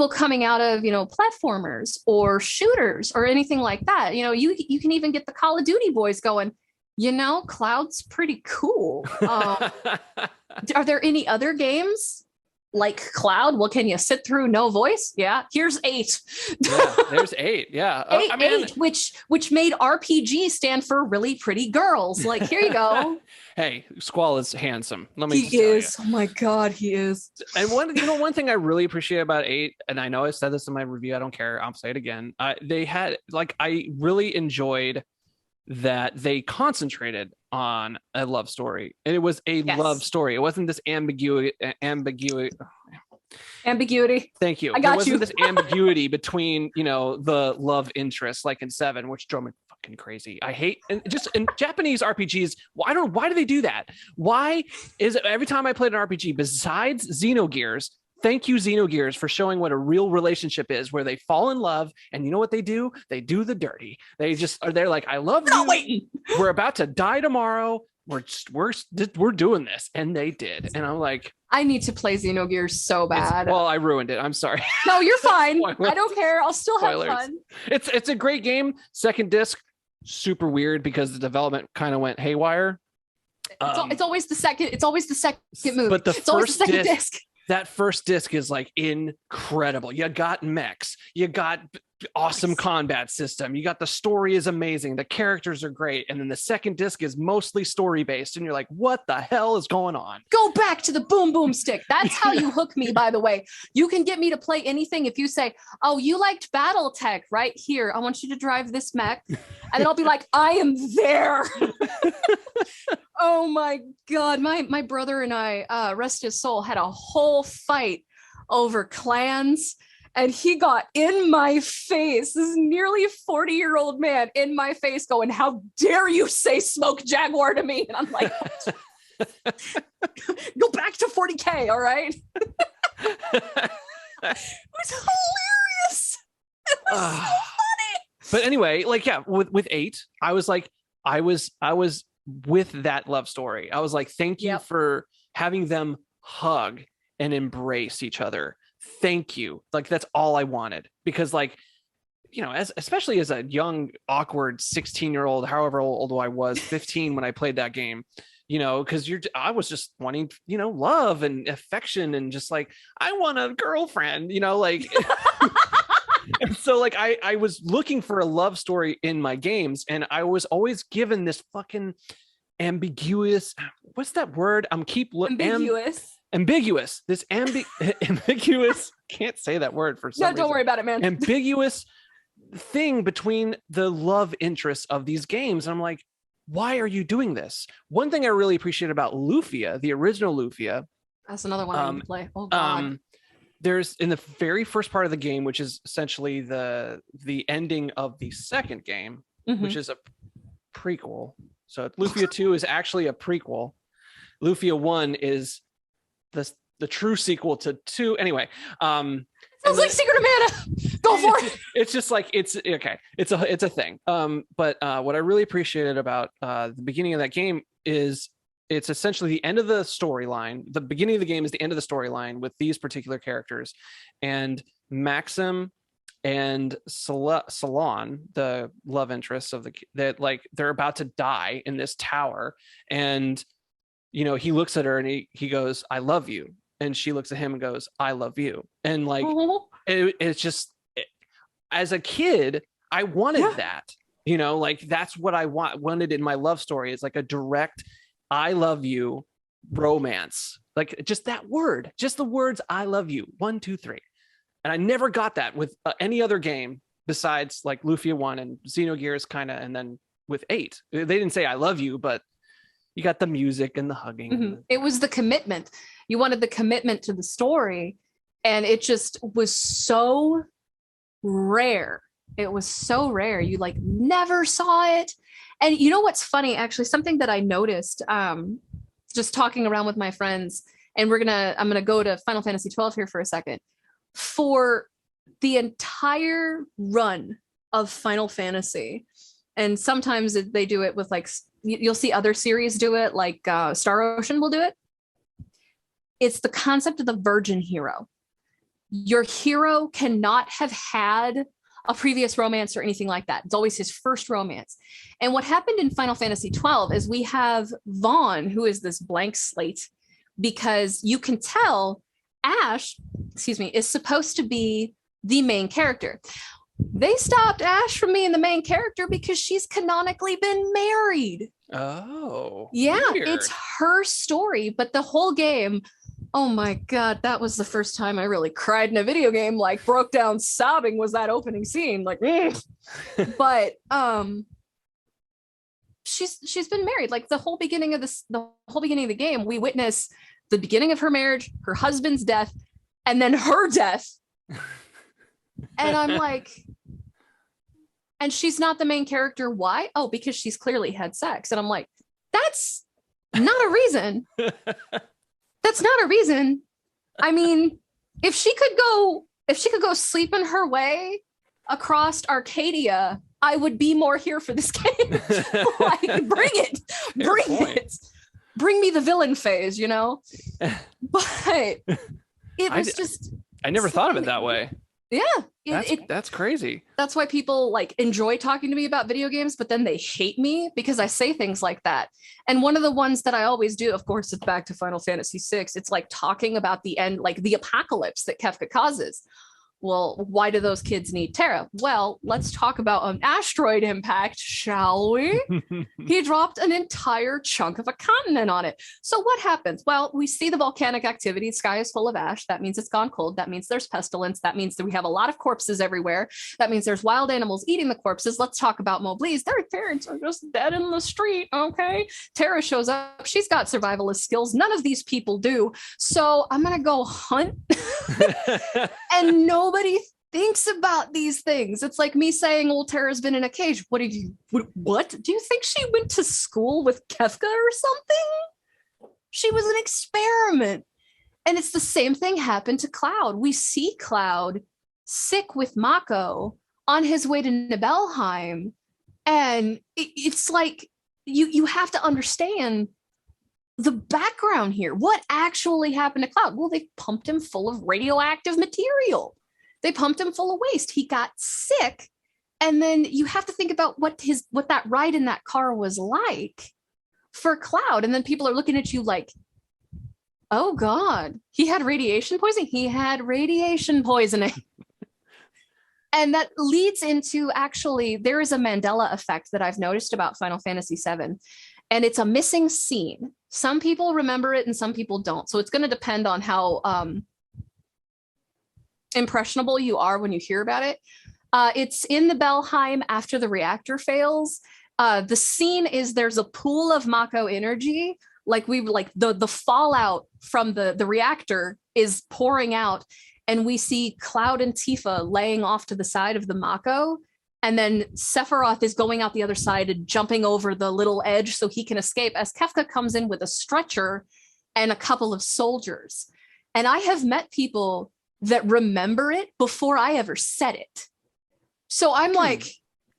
coming out of, you know, platformers or shooters or anything like that. You know, you can even get the Call of Duty boys going, you know, Cloud's pretty cool. Are there any other games like Cloud? Well, can you sit through no voice? Yeah, here's 8. Yeah, there's 8. Yeah, 8, which made RPG stand for really pretty girls. Like, here you go. Hey, Squall is handsome. Let me. He is. Oh my God, he is. And one thing I really appreciate about 8, and I know I said this in my review, I don't care, I'll say it again. They had, like, I really enjoyed that they concentrated on a love story, and it was a love story. It wasn't this ambiguity. Thank you. I got there wasn't you. This ambiguity between, you know, the love interest, like in 7, which drove me fucking crazy. I hate, and just in Japanese RPGs, why do they do that? Why is it every time I played an RPG besides Xenogears? Thank you, Xenogears, for showing what a real relationship is, where they fall in love, and you know what they do? They do the dirty. They're like, I love you. Waiting. We're about to die tomorrow. We're doing this, and they did. And I'm like, I need to play Xenogears so bad. Well, I ruined it. I'm sorry. No, you're fine. I don't care. I'll still have fun. It's a great game. Second disc, super weird because the development kind of went haywire. It's always the second. It's always the second movie. But the first disc. That first disc is like incredible. You got mechs, you got awesome combat system, you got the story is amazing, the characters are great, and then the second disc is mostly story based, and you're like, what the hell is going on? Go back to the boom boom stick. That's how you hook me, by the way. You can get me to play anything if you say, oh, you liked BattleTech, right? Here, I want you to drive this mech, and then I'll be like, I am there. Oh my God, my brother and I, rest his soul, had a whole fight over clans, and he got in my face, this nearly 40-year-old man in my face going, how dare you say Smoke Jaguar to me? And I'm like, go back to 40K, all right? It was hilarious. It was so funny. But anyway, like, yeah, with 8, I was like, I was with that love story. I was like, thank you for having them hug and embrace each other. Thank you. Like, that's all I wanted, because, like, you know, especially as a young, awkward 16-year-old, however old I was, 15 when I played that game, because I was just wanting, love and affection and just like, I want a girlfriend, like, and so like, I was looking for a love story in my games, and I was always given this fucking ambiguous, what's that word? Ambiguous, this ambiguous, can't say that word for some reason. Don't worry about it, man. Ambiguous thing between the love interests of these games. And I'm like, why are you doing this? One thing I really appreciate about Lufia, the original Lufia. That's another one I need to play. Oh God. There's in the very first part of the game, which is essentially the ending of the second game, which is a prequel. So Lufia 2 is actually a prequel. Lufia 1 is the true sequel to 2. Anyway, sounds like Secret of Mana. Go for it. It's just like, it's okay. It's a thing. But what I really appreciated about the beginning of that game is it's essentially the end of the storyline. The beginning of the game is the end of the storyline with these particular characters, and Maxim and Salon, the love interests of that, like, they're about to die in this tower, and he looks at her and he goes, "I love you," and she looks at him and goes, "I love you," and like it's just, as a kid, I wanted that, like that's what I wanted in my love story, is like a direct "I love you" romance, like just that word, just the words "I love you," 1, 2, 3. And I never got that with any other game besides like Lufia 1 and Xenogears kind of, and then with 8. They didn't say "I love you," but you got the music and the hugging. It was the commitment. You wanted the commitment to the story, and it just was so rare. It was so rare. You like never saw it. And you know what's funny, actually, something that I noticed just talking around with my friends, and I'm gonna go to Final Fantasy 12 here for a second. For the entire run of Final Fantasy, and sometimes they do it with like, you'll see other series do it, like Star Ocean will do it. It's the concept of the virgin hero. Your hero cannot have had a previous romance or anything like that. It's always his first romance. And what happened in Final Fantasy 12 is we have Vaughn, who is this blank slate, because you can tell Ash, is supposed to be the main character. They stopped Ash from being the main character because she's canonically been married. Oh, yeah, weird. It's her story, but the whole game, oh my God, that was the first time I really cried in a video game, like broke down sobbing, was that opening scene, like, but she's been married. Like the whole beginning of the game, we witness the beginning of her marriage, her husband's death, and then her death. And I'm like, and she's not the main character. Why? Oh, because she's clearly had sex. And I'm like, that's not a reason. That's not a reason. I mean, if she could go sleep in her way across Arcadia, I would be more here for this game. Like, bring it. Bring me the villain phase, But it was I never thought of it that way. Yeah. That's crazy. That's why people like enjoy talking to me about video games, but then they hate me because I say things like that. And one of the ones that I always do, of course, it's back to Final Fantasy VI. It's like talking about the end, like the apocalypse that Kefka causes. Well, why do those kids need Terra? Well, let's talk about an asteroid impact, shall we? He dropped an entire chunk of a continent on it. So what happens? Well, we see the volcanic activity. The sky is full of ash. That means it's gone cold. That means there's pestilence. That means that we have a lot of corpses everywhere. That means there's wild animals eating the corpses. Let's talk about Moblis. Their parents are just dead in the street, okay? Terra shows up. She's got survivalist skills. None of these people do. So I'm going to go hunt. And nobody thinks about these things. It's like me saying, well, Terra's been in a cage. What? Do you think she went to school with Kefka or something? She was an experiment. And it's the same thing happened to Cloud. We see Cloud sick with Mako on his way to Nibelheim. And it's like, you have to understand the background here. What actually happened to Cloud? Well, they pumped him full of radioactive material. They pumped him full of waste. He got sick. And then you have to think about what that ride in that car was like. for Cloud. And then people are looking at you like, oh God, he had radiation poisoning. He had radiation poisoning. And that leads into, actually, there is a Mandela effect that I've noticed about Final Fantasy VII, and it's a missing scene. Some people remember it and some people don't. So it's going to depend on how impressionable you are when you hear about it. It's in the Belheim after the reactor fails. The scene is, there's a pool of Mako energy, like the fallout from the reactor is pouring out, and we see Cloud and Tifa laying off to the side of the Mako, and then Sephiroth is going out the other side and jumping over the little edge so he can escape, as Kefka comes in with a stretcher and a couple of soldiers. And I have met people that remember it before I ever said it. So I'm like...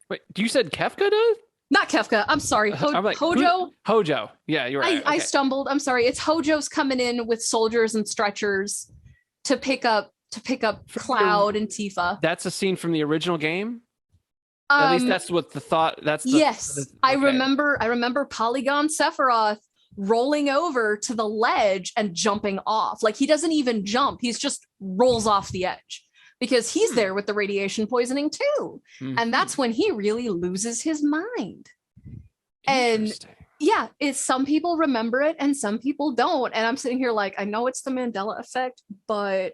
Wait, you said Kefka does? Not Kefka. I'm sorry. I'm like, Hojo. Hojo. Yeah, you're right. I stumbled. I'm sorry. It's Hojo's coming in with soldiers and stretchers to pick up Cloud and Tifa. That's a scene from the original game? At least that's what the thought. Yes. Okay. I remember Polygon Sephiroth rolling over to the ledge and jumping off. Like, he doesn't even jump. He's just rolls off the edge because he's there with the radiation poisoning too. Mm-hmm. And that's when he really loses his mind. And yeah, it's, some people remember it and some people don't. And I'm sitting here like, I know it's the Mandela effect, but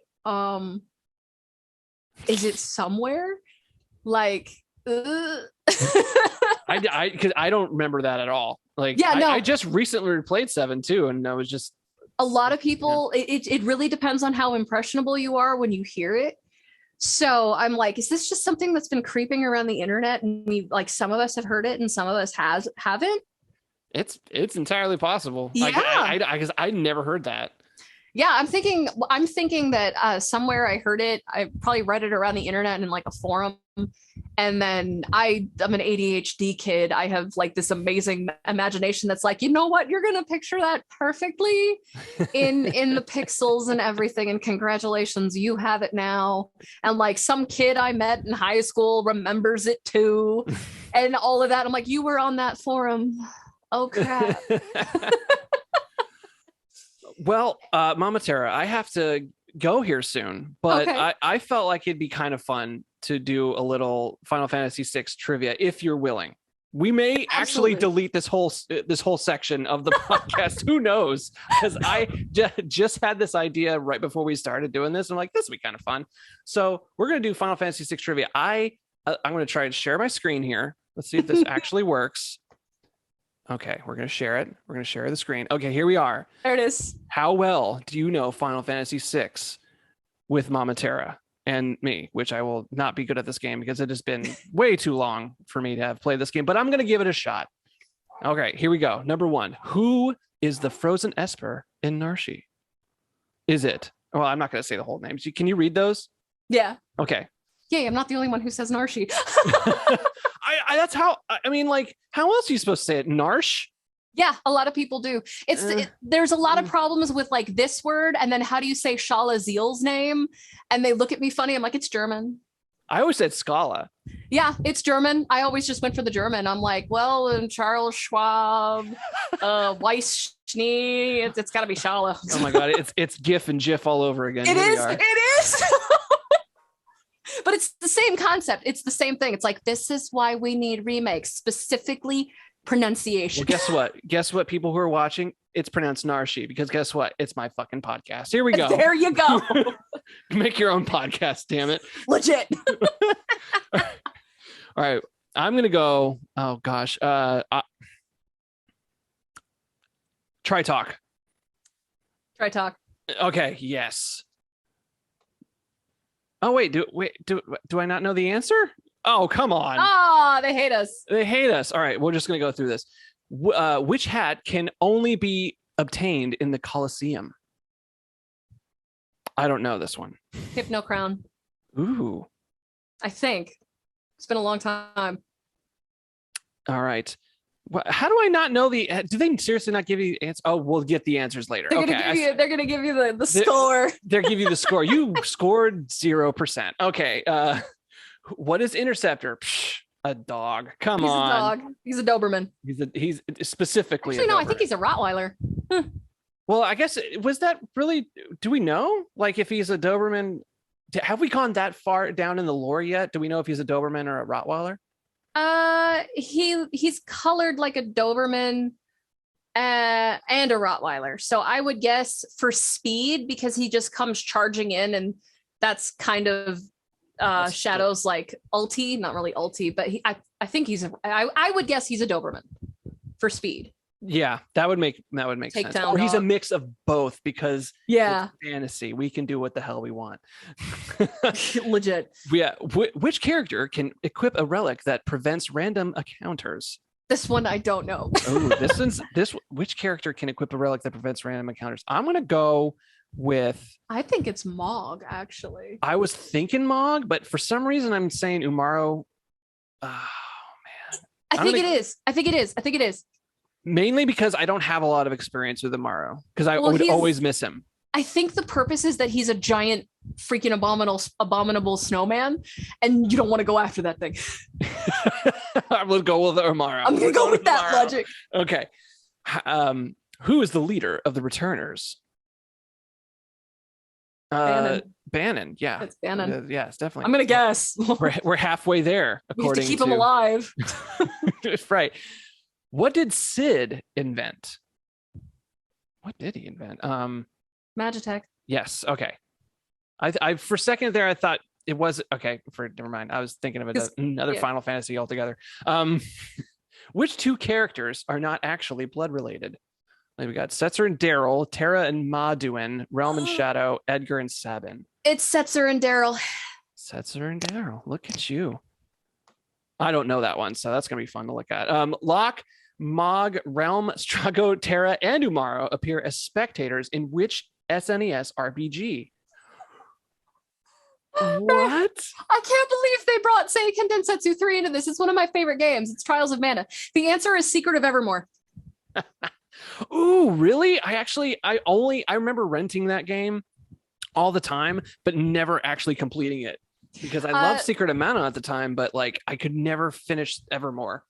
is it somewhere? Like, because I don't remember that at all. Like, yeah, no. I just recently replayed 7 too, and I was just, a lot of people, it really depends on how impressionable you are when you hear it. So I'm like, is this just something that's been creeping around the internet, and we, like, some of us have heard it and some of us haven't? It's entirely possible. Yeah, because I never heard that. Yeah, I'm thinking that somewhere I heard it. I probably read it around the internet in like a forum. And then I'm an ADHD kid. I have like this amazing imagination that's like, you know what? You're going to picture that perfectly in the pixels and everything. And congratulations, you have it now. And like some kid I met in high school remembers it too. And all of that. I'm like, you were on that forum. Oh, crap. Well, Mama Terra, I have to go here soon, but okay. I felt like it'd be kind of fun to do a little Final Fantasy VI trivia if you're willing. We may actually delete this whole section of the podcast. Who knows? Because I just had this idea right before we started doing this. I'm like, this would be kind of fun. So we're going to do Final Fantasy VI trivia. I'm going to try and share my screen here. Let's see if this actually works. Okay, we're going to share it. We're going to share the screen. Okay, here we are. There it is. How well do you know Final Fantasy VI with Mama Terra and me, which I will not be good at this game because it has been way too long for me to have played this game, but I'm going to give it a shot. Okay, here we go. Number 1. Who is the frozen Esper in Narshe? Is it? Well, I'm not going to say the whole names. Can you read those? Yeah. Okay. Yay, I'm not the only one who says Narshe. That's how, I mean, like, how else are you supposed to say it? Narsh? Yeah, a lot of people do. There's a lot of problems with like this word, and then how do you say Shala Zeal's name? And they look at me funny. I'm like, it's German. I always said Scala. Yeah, it's German. I always just went for the German. I'm like, well, and Charles Schwab, Weiss Schnee, it's got to be Shala. Oh my God, it's GIF and GIF all over again. It is. But it's the same concept. It's the same thing. It's like, this is why we need remakes, specifically pronunciation. Well, guess what, people who are watching? It's pronounced Narshe, because guess what? It's my fucking podcast. Here we go. There you go. Make your own podcast, damn it. Legit. All right. I'm going to go, oh gosh. Try talk. Okay, yes. Oh, wait, do I not know the answer? Oh, come on. Oh, they hate us. All right, we're just going to go through this. Which hat can only be obtained in the Colosseum? I don't know this one. Hypno Crown. Ooh. I think. It's been a long time. All right. How do I not know the? Do they seriously not give you the answer? Oh, we'll get the answers later. They're gonna give you the score. They'll give you the score. You scored 0%. Okay. What is Interceptor? A dog. Come He's on. a dog. He's a Doberman. He's specifically. Actually, no, I think he's a Rottweiler. Well, I guess was that really? Do we know? Like, if he's a Doberman, have we gone that far down in the lore yet? Do we know if he's a Doberman or a Rottweiler? He's colored like a Doberman and a Rottweiler. So I would guess for speed, because he just comes charging in, and that's kind of Shadow's like ulti, not really ulti, but I think I would guess he's a Doberman for speed. Yeah, that would make sense. Or he's a mix of both, because it's fantasy. We can do what the hell we want. Legit. Yeah. Which character can equip a relic that prevents random encounters? This one I don't know. Which character can equip a relic that prevents random encounters? I'm gonna go with. I think it's Mog, actually. I was thinking Mog, but for some reason I'm saying Umaro. Oh man. I think it is. Mainly because I don't have a lot of experience with Umaro, because I would always miss him. I think the purpose is that he's a giant freaking abominable snowman, and you don't want to go after that thing. I'm gonna go with Umaro. I'm gonna go with that logic. Okay. Who is the leader of the returners? Bannon. Yeah. It's Bannon. Yes, definitely. I'm gonna guess. We're halfway there. According to keep him alive. Right. What did Sid invent? What did he invent? Magitech. Yes. Okay. I for a second there I thought it was okay. Never mind. I was thinking of another Final Fantasy altogether. Which two characters are not actually blood related? Like, we got Setzer and Daryl, Terra and Maduin, Realm and Shadow, Edgar and Sabin. It's Setzer and Daryl. Setzer and Daryl. Look at you. I don't know that one, so that's gonna be fun to look at. Locke, Mog, Realm, Strago, Terra, and Umaro appear as spectators in which SNES RPG? What? I can't believe they brought Seiken Densetsu 3 into this. It's one of my favorite games. It's Trials of Mana. The answer is Secret of Evermore. Ooh, really? I remember renting that game all the time, but never actually completing it, because I loved Secret of Mana at the time, but like I could never finish Evermore.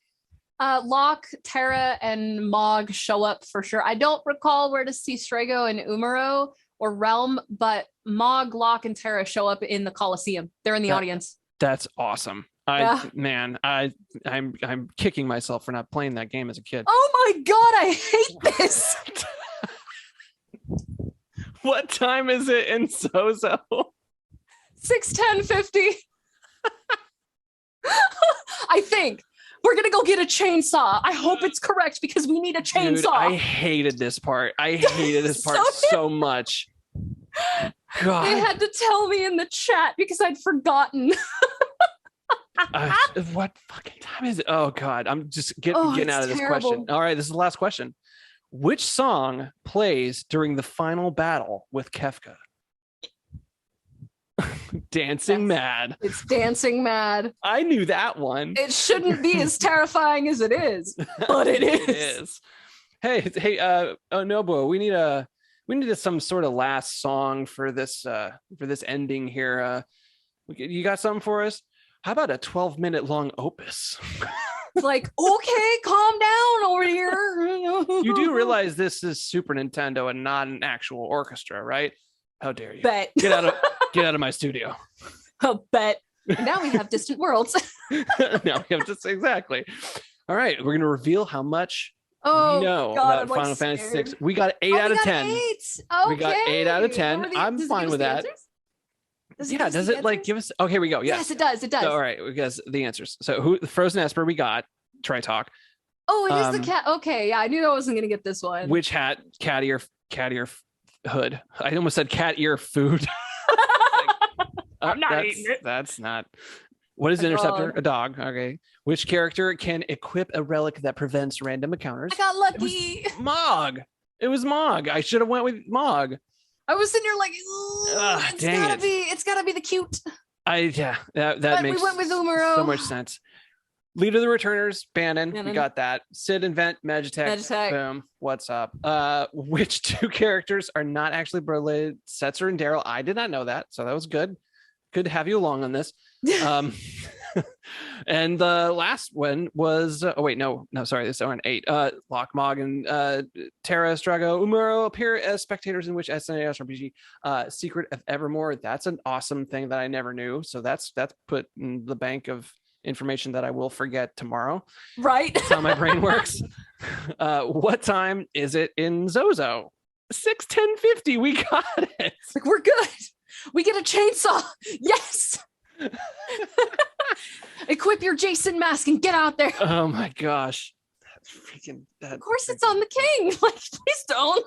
Locke, Terra, and Mog show up for sure. I don't recall where to see Strago and Umaro or Realm, but Mog, Locke, and Terra show up in the Coliseum. They're in the audience. That's awesome. I'm kicking myself for not playing that game as a kid. Oh my god, I hate this. What time is it in Sozo? 6:10:50. I think we're gonna go get a chainsaw. I hope it's correct, because we need a chainsaw. Dude, I hated this part. So much. God. They had to tell me in the chat because I'd forgotten. What fucking time is it? Oh God, I'm just getting out of this question. All right, this is the last question. Which song plays during the final battle with Kefka? Dancing Mad. It's Dancing Mad. I knew that one. It shouldn't be as terrifying as it is, but it is. It is. Hey, Nobuo, we need some sort of last song for this ending here. You got something for us? How about a 12-minute long opus? Like, okay, calm down over here. You do realize this is Super Nintendo and not an actual orchestra, right? How dare you? Bet. Get out of my studio. Oh, bet. And now we have Distant Worlds. Now we have exactly. All right, we're gonna reveal how much we know about Final Fantasy 6. We got 8 out of 10. Okay. We got 8 out of 10. I'm fine with that. Does it like give us? Okay, here we go. Yes, it does. It does. So, all right, because the answers. So the Frozen Esper we got. Try talk. Oh, it is the cat. Okay, yeah, I knew I wasn't gonna get this one. Which hat? Cat ear hood. I almost said cat ear food. I'm not eating it. That's not. What is Interceptor? A dog. Okay. Which character can equip a relic that prevents random encounters? I got lucky. It was Mog. I should have went with Mog. I was sitting here like, it's gotta be the cute. That makes we went with Umaro. So much sense. Leader of the Returners, Bannon. We got that. Sid invent Magitech. Boom. What's up? Which two characters are not actually related? Setzer and Daryl. I did not know that, so that was good. Good to have you along on this. And the last one was sorry, this is on 8. Lockmog and Terra Strago Umuro appear as spectators in which SNES RPG Secret of Evermore. That's an awesome thing that I never knew. So that's put in the bank of information that I will forget tomorrow. Right. That's how my brain works. What time is it in Zozo? 6:10:50. We got it. Like, we're good. We get a chainsaw. Yes. Equip your Jason mask and get out there. Oh my gosh. That's freaking. Of course, it's on the king. Like, please don't.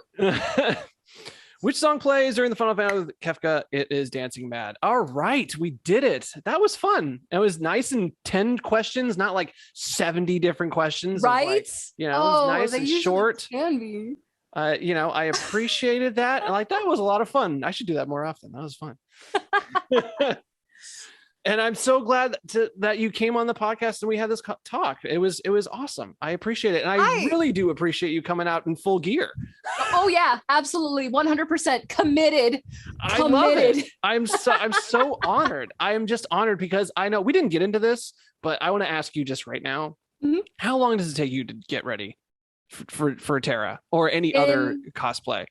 Which song plays during the final finale with Kefka? It is Dancing Mad. All right, we did it. That was fun. It was nice and 10 questions, not like 70 different questions. Right? Like, it was nice and short. Can be. I appreciated that. Like, that was a lot of fun. I should do that more often. That was fun. And I'm so glad that you came on the podcast and we had this talk. It was awesome. I appreciate it. And I really do appreciate you coming out in full gear. Oh yeah, absolutely. 100% committed. I love it. I'm so honored. I am just honored because I know we didn't get into this, but I want to ask you just right now, how long does it take you to get ready for Terra or any other cosplay?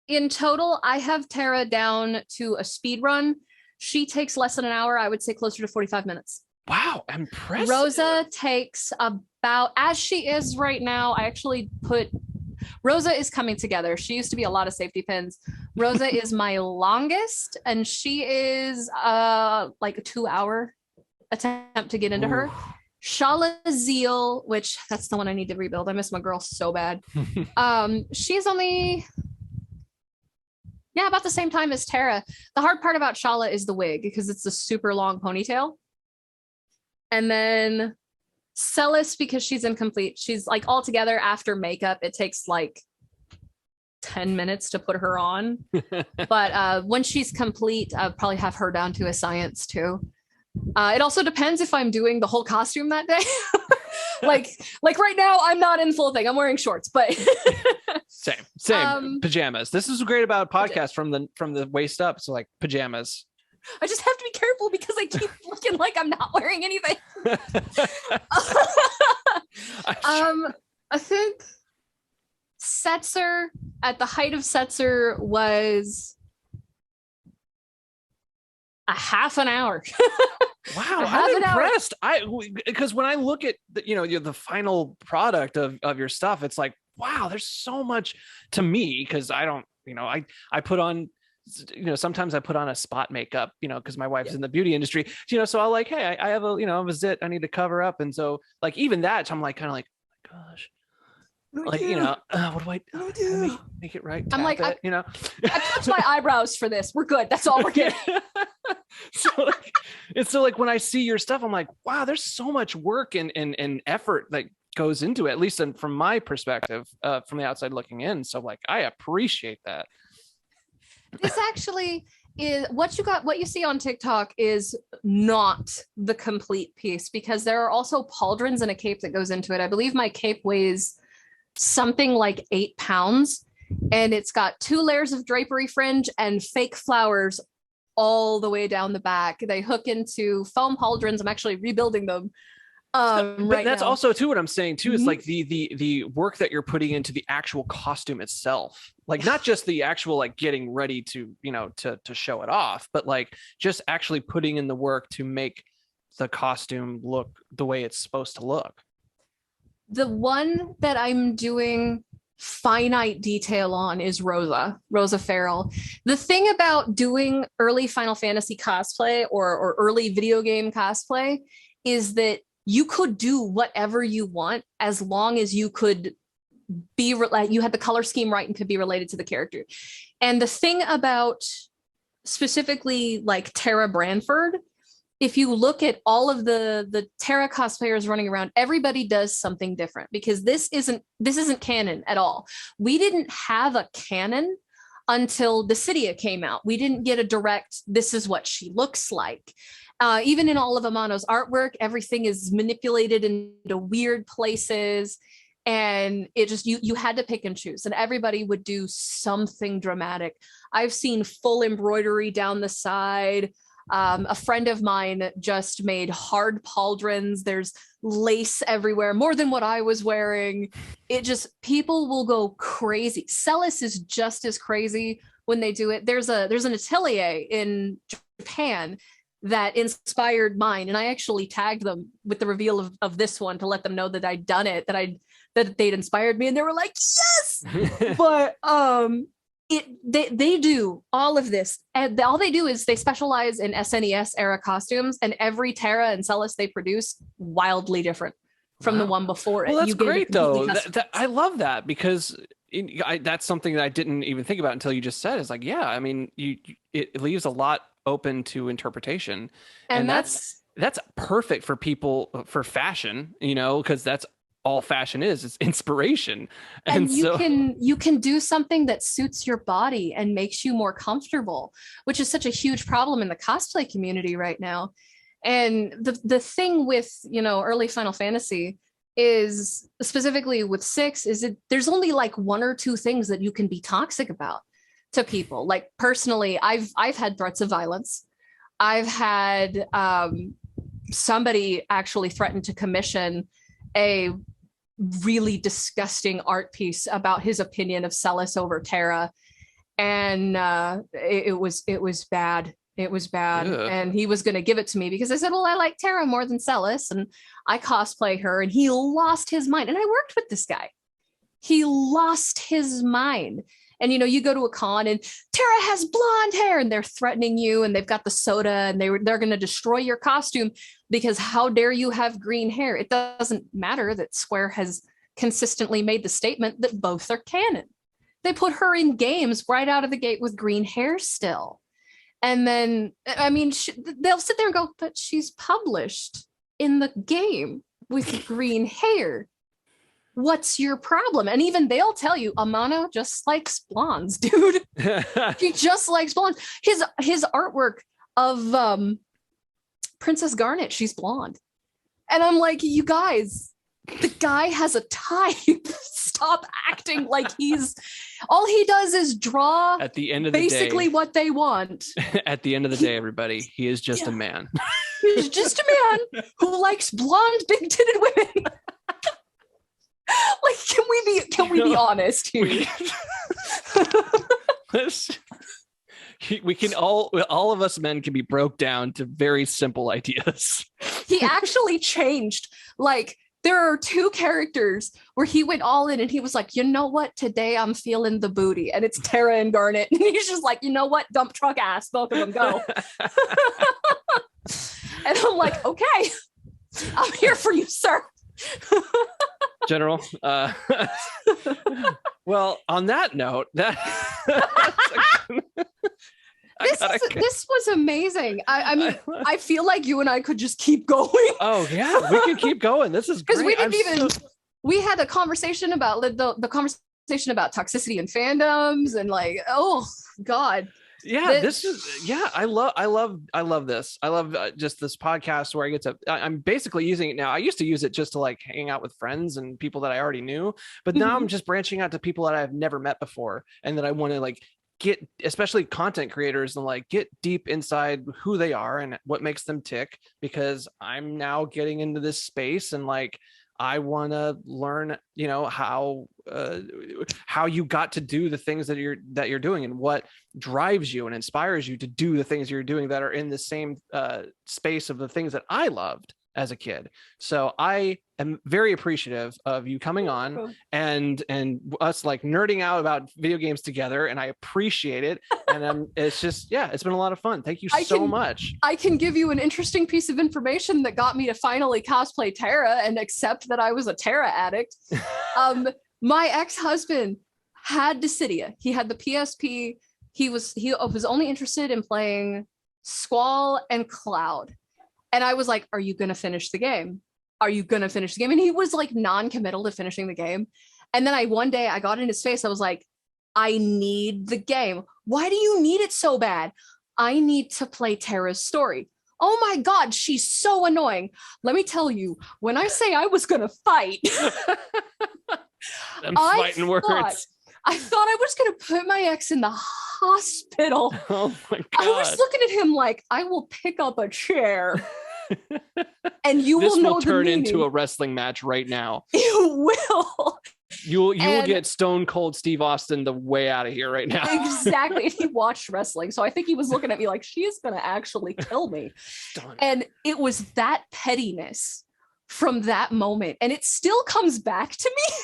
In total, I have Terra down to a speed run. She takes less than an hour. I would say closer to 45 minutes. Wow, impressive. Rosa takes about, as she is right now, I actually put, Rosa is coming together. She used to be a lot of safety pins. Rosa is my longest, and she is like a 2-hour attempt to get into her. Shala Zeal, which that's the one I need to rebuild. I miss my girl so bad. She's only... about the same time as Terra. The hard part about Shala is the wig because it's a super long ponytail. And then Celis, because she's incomplete. She's like all together after makeup. It takes like 10 minutes to put her on. But when she's complete, I'll probably have her down to a science too. It also depends if I'm doing the whole costume that day. like right now, I'm not in full thing. I'm wearing shorts, but same pajamas. This is great about a podcast from the waist up. So like pajamas. I just have to be careful because I keep looking like I'm not wearing anything. I think Setzer at the height of Setzer was a half an hour. Wow, I'm impressed. Because when I look at the final product of your stuff, it's like, wow, there's so much to me because I don't, I put on, sometimes I put on a spot makeup, because my wife's in the beauty industry, so I'll like, hey, I have a zit I need to cover up, and so like even that, I'm like kind of like, oh my gosh. Like, what do I make it right? I'm like, I touched my eyebrows for this. We're good. That's all we're getting. So like when I see your stuff, I'm like, wow, there's so much work and effort that goes into it, at least from my perspective, from the outside looking in. So like, I appreciate that. This actually is what you see on TikTok is not the complete piece, because there are also pauldrons and a cape that goes into it. I believe my cape weighs something like 8 pounds, and it's got 2 layers of drapery fringe and fake flowers all the way down the back. They hook into foam pauldrons. I'm actually rebuilding them. But that's now. Also too what I'm saying too is like the work that you're putting into the actual costume itself, like not just the actual like getting ready to to show it off, but like just actually putting in the work to make the costume look the way it's supposed to look. The one that I'm doing finite detail on is Rosa Farrell. The thing about doing early Final Fantasy cosplay or early video game cosplay is that you could do whatever you want as long as you could you had the color scheme right and could be related to the character. And the thing about specifically like Tara Branford, if you look at all of the Terra cosplayers running around, everybody does something different, because this isn't canon at all. We didn't have a canon until Dissidia came out. We didn't get a direct, this is what she looks like. Even in all of Amano's artwork, everything is manipulated into weird places. And it just, you had to pick and choose, and everybody would do something dramatic. I've seen full embroidery down the side. A friend of mine just made hard pauldrons. There's lace everywhere, more than what I was wearing. People will go crazy. Celis is just as crazy when they do it. There's an atelier in Japan that inspired mine, and I actually tagged them with the reveal of this one to let them know that I'd done it, that they'd inspired me, and they were like, yes. But they do all of this, and all they do is they specialize in SNES era costumes, and every Terra and Celis they produce wildly different from the one before it. Well, that's great though. I love that, because that's something that I didn't even think about until you just said. It's like, yeah, I mean, it leaves a lot open to interpretation, and that's perfect for people, for fashion, because that's all fashion is. It's inspiration, and you can do something that suits your body and makes you more comfortable, which is such a huge problem in the cosplay community right now. And the thing with early Final Fantasy is, specifically with 6, is there's only like 1 or 2 things that you can be toxic about to people. Like personally, I've had threats of violence. I've had somebody actually threaten to commission a really disgusting art piece about his opinion of Celis over Terra, and it was bad. It was bad. Ugh. And he was going to give it to me because I said, well, I like Terra more than Celis, and I cosplay her, and he lost his mind. And I worked with this guy. He lost his mind. And, you go to a con and Terra has blonde hair, and they're threatening you, and they've got the soda, and they're going to destroy your costume because how dare you have green hair? It doesn't matter that Square has consistently made the statement that both are canon. They put her in games right out of the gate with green hair still. And then, I mean, they'll sit there and go, but she's published in the game with green hair. What's your problem? And even they'll tell you, Amano just likes blondes, dude. He just likes blondes. His artwork of Princess Garnet, she's blonde. And I'm like, you guys, the guy has a type. Stop acting like all he does is draw at the end of the basically day, what they want. At the end of the day, everybody, he is just a man. He's just a man who likes blonde, big-titted women. Like, can we be honest here? We can all of us men can be broke down to very simple ideas. He actually changed. Like, there are 2 characters where he went all in, and he was like, you know what? Today I'm feeling the booty, and it's Terra and Garnet. And he's just like, you know what? Dump truck ass, both of them go. And I'm like, okay, I'm here for you, sir. General. Well, on that note, this was amazing. I mean, I feel like you and I could just keep going. Oh yeah, we can keep going. This is great. Because we had a conversation about the conversation about toxicity and fandoms, and like, oh God. Yeah, I love this. I love just this podcast where I get to, I'm basically using it now. I used to use it just to like hang out with friends and people that I already knew, but now I'm just branching out to people that I've never met before, and that I want to like get, especially content creators, and like get deep inside who they are and what makes them tick, because I'm now getting into this space, and like I want to learn, how you got to do the things that you're doing, and what drives you and inspires you to do the things you're doing that are in the same space of the things that I loved as a kid. So I am very appreciative of you coming on and us like nerding out about video games together, and I appreciate it. And it's just, it's been a lot of fun. Thank you so much. I can give you an interesting piece of information that got me to finally cosplay Terra and accept that I was a Terra addict. My ex-husband had Dissidia. He had the PSP. He was only interested in playing Squall and Cloud. And I was like, are you going to finish the game? Are you going to finish the game? And he was like non-committal to finishing the game. And then one day I got in his face. I was like, I need the game. Why do you need it so bad? I need to play Terra's story. Oh my God, she's so annoying. Let me tell you, when I say I was going to fight, I'm fighting words. I thought I was going to put my ex in the hospital. Oh my God. I was looking at him like, I will pick up a chair and you will know the turn meaning. into a wrestling match right now. You will. You will get Stone Cold Steve Austin the way out of here right now. Exactly. He watched wrestling. So I think he was looking at me like, she is going to actually kill me. And it was that pettiness from that moment. And it still comes back to me.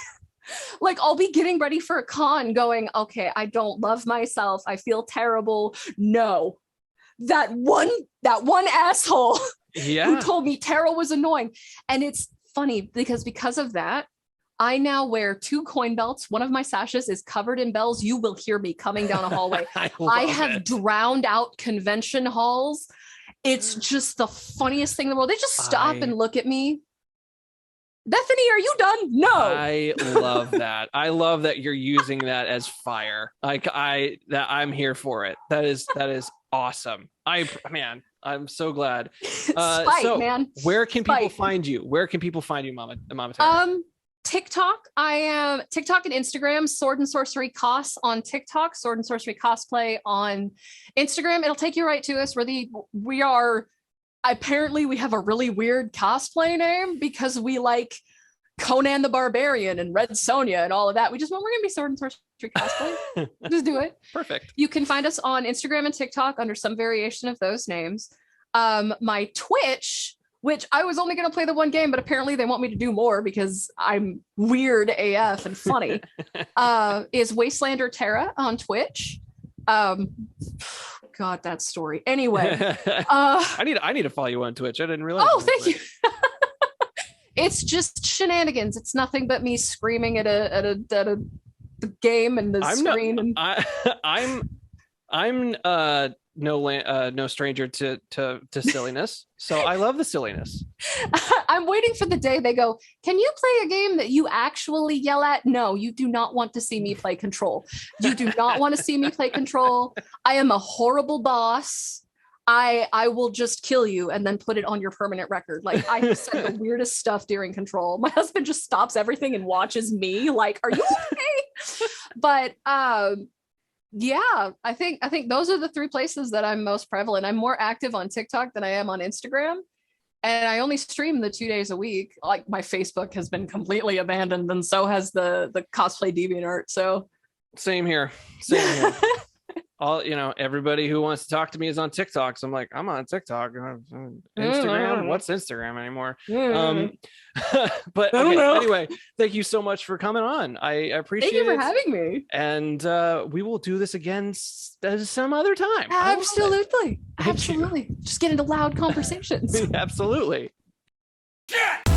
Like, I'll be getting ready for a con going, okay, I don't love myself. I feel terrible. No, that one asshole who told me Terra was annoying. And it's funny because of that, I now wear 2 coin belts. One of my sashes is covered in bells. You will hear me coming down a hallway. I have drowned out convention halls. It's just the funniest thing in the world. They just stop and look at me. Bethany, are you done? No. I love that. I love that you're using that as fire. Like I'm here for it. That is awesome. I'm so glad. Spike, man. Where can people find you? Where can people find you, Mama Terra? TikTok. I am TikTok and Instagram. Sword and Sorcery Cos on TikTok. Sword and Sorcery Cosplay on Instagram. It'll take you right to us. Apparently we have a really weird cosplay name because we like Conan the Barbarian and Red Sonja and all of that. We're gonna be Sword and Sorcery Cosplay. Just do it. Perfect. You can find us on Instagram and TikTok under some variation of those names. My Twitch, which I was only going to play the one game, but apparently they want me to do more because I'm weird AF and funny, is Wastelander Terra on Twitch. God, that story. Anyway, I need to follow you on Twitch. I didn't realize. Oh, thank you. It's just shenanigans. It's nothing but me screaming at the game and the screen. I'm no stranger to silliness. So I love the silliness. I'm waiting for the day they go, can you play a game that you actually yell at? No, you do not want to see me play Control. You do not want to see me play Control. I am a horrible boss. I will just kill you and then put it on your permanent record. Like, I have said the weirdest stuff during Control. My husband just stops everything and watches me like, are you okay? But yeah, I think those are the 3 places that I'm most prevalent. I'm more active on TikTok than I am on Instagram. And I only stream the 2 days a week. Like, my Facebook has been completely abandoned, and so has the cosplay DeviantArt. So same here. Everybody who wants to talk to me is on TikTok. So I'm like, I'm on TikTok. Instagram. What's Instagram anymore? But okay, anyway, thank you so much for coming on. I appreciate it. Thank you for having me. And we will do this again some other time. Absolutely. Just get into loud conversations. Absolutely. Yeah!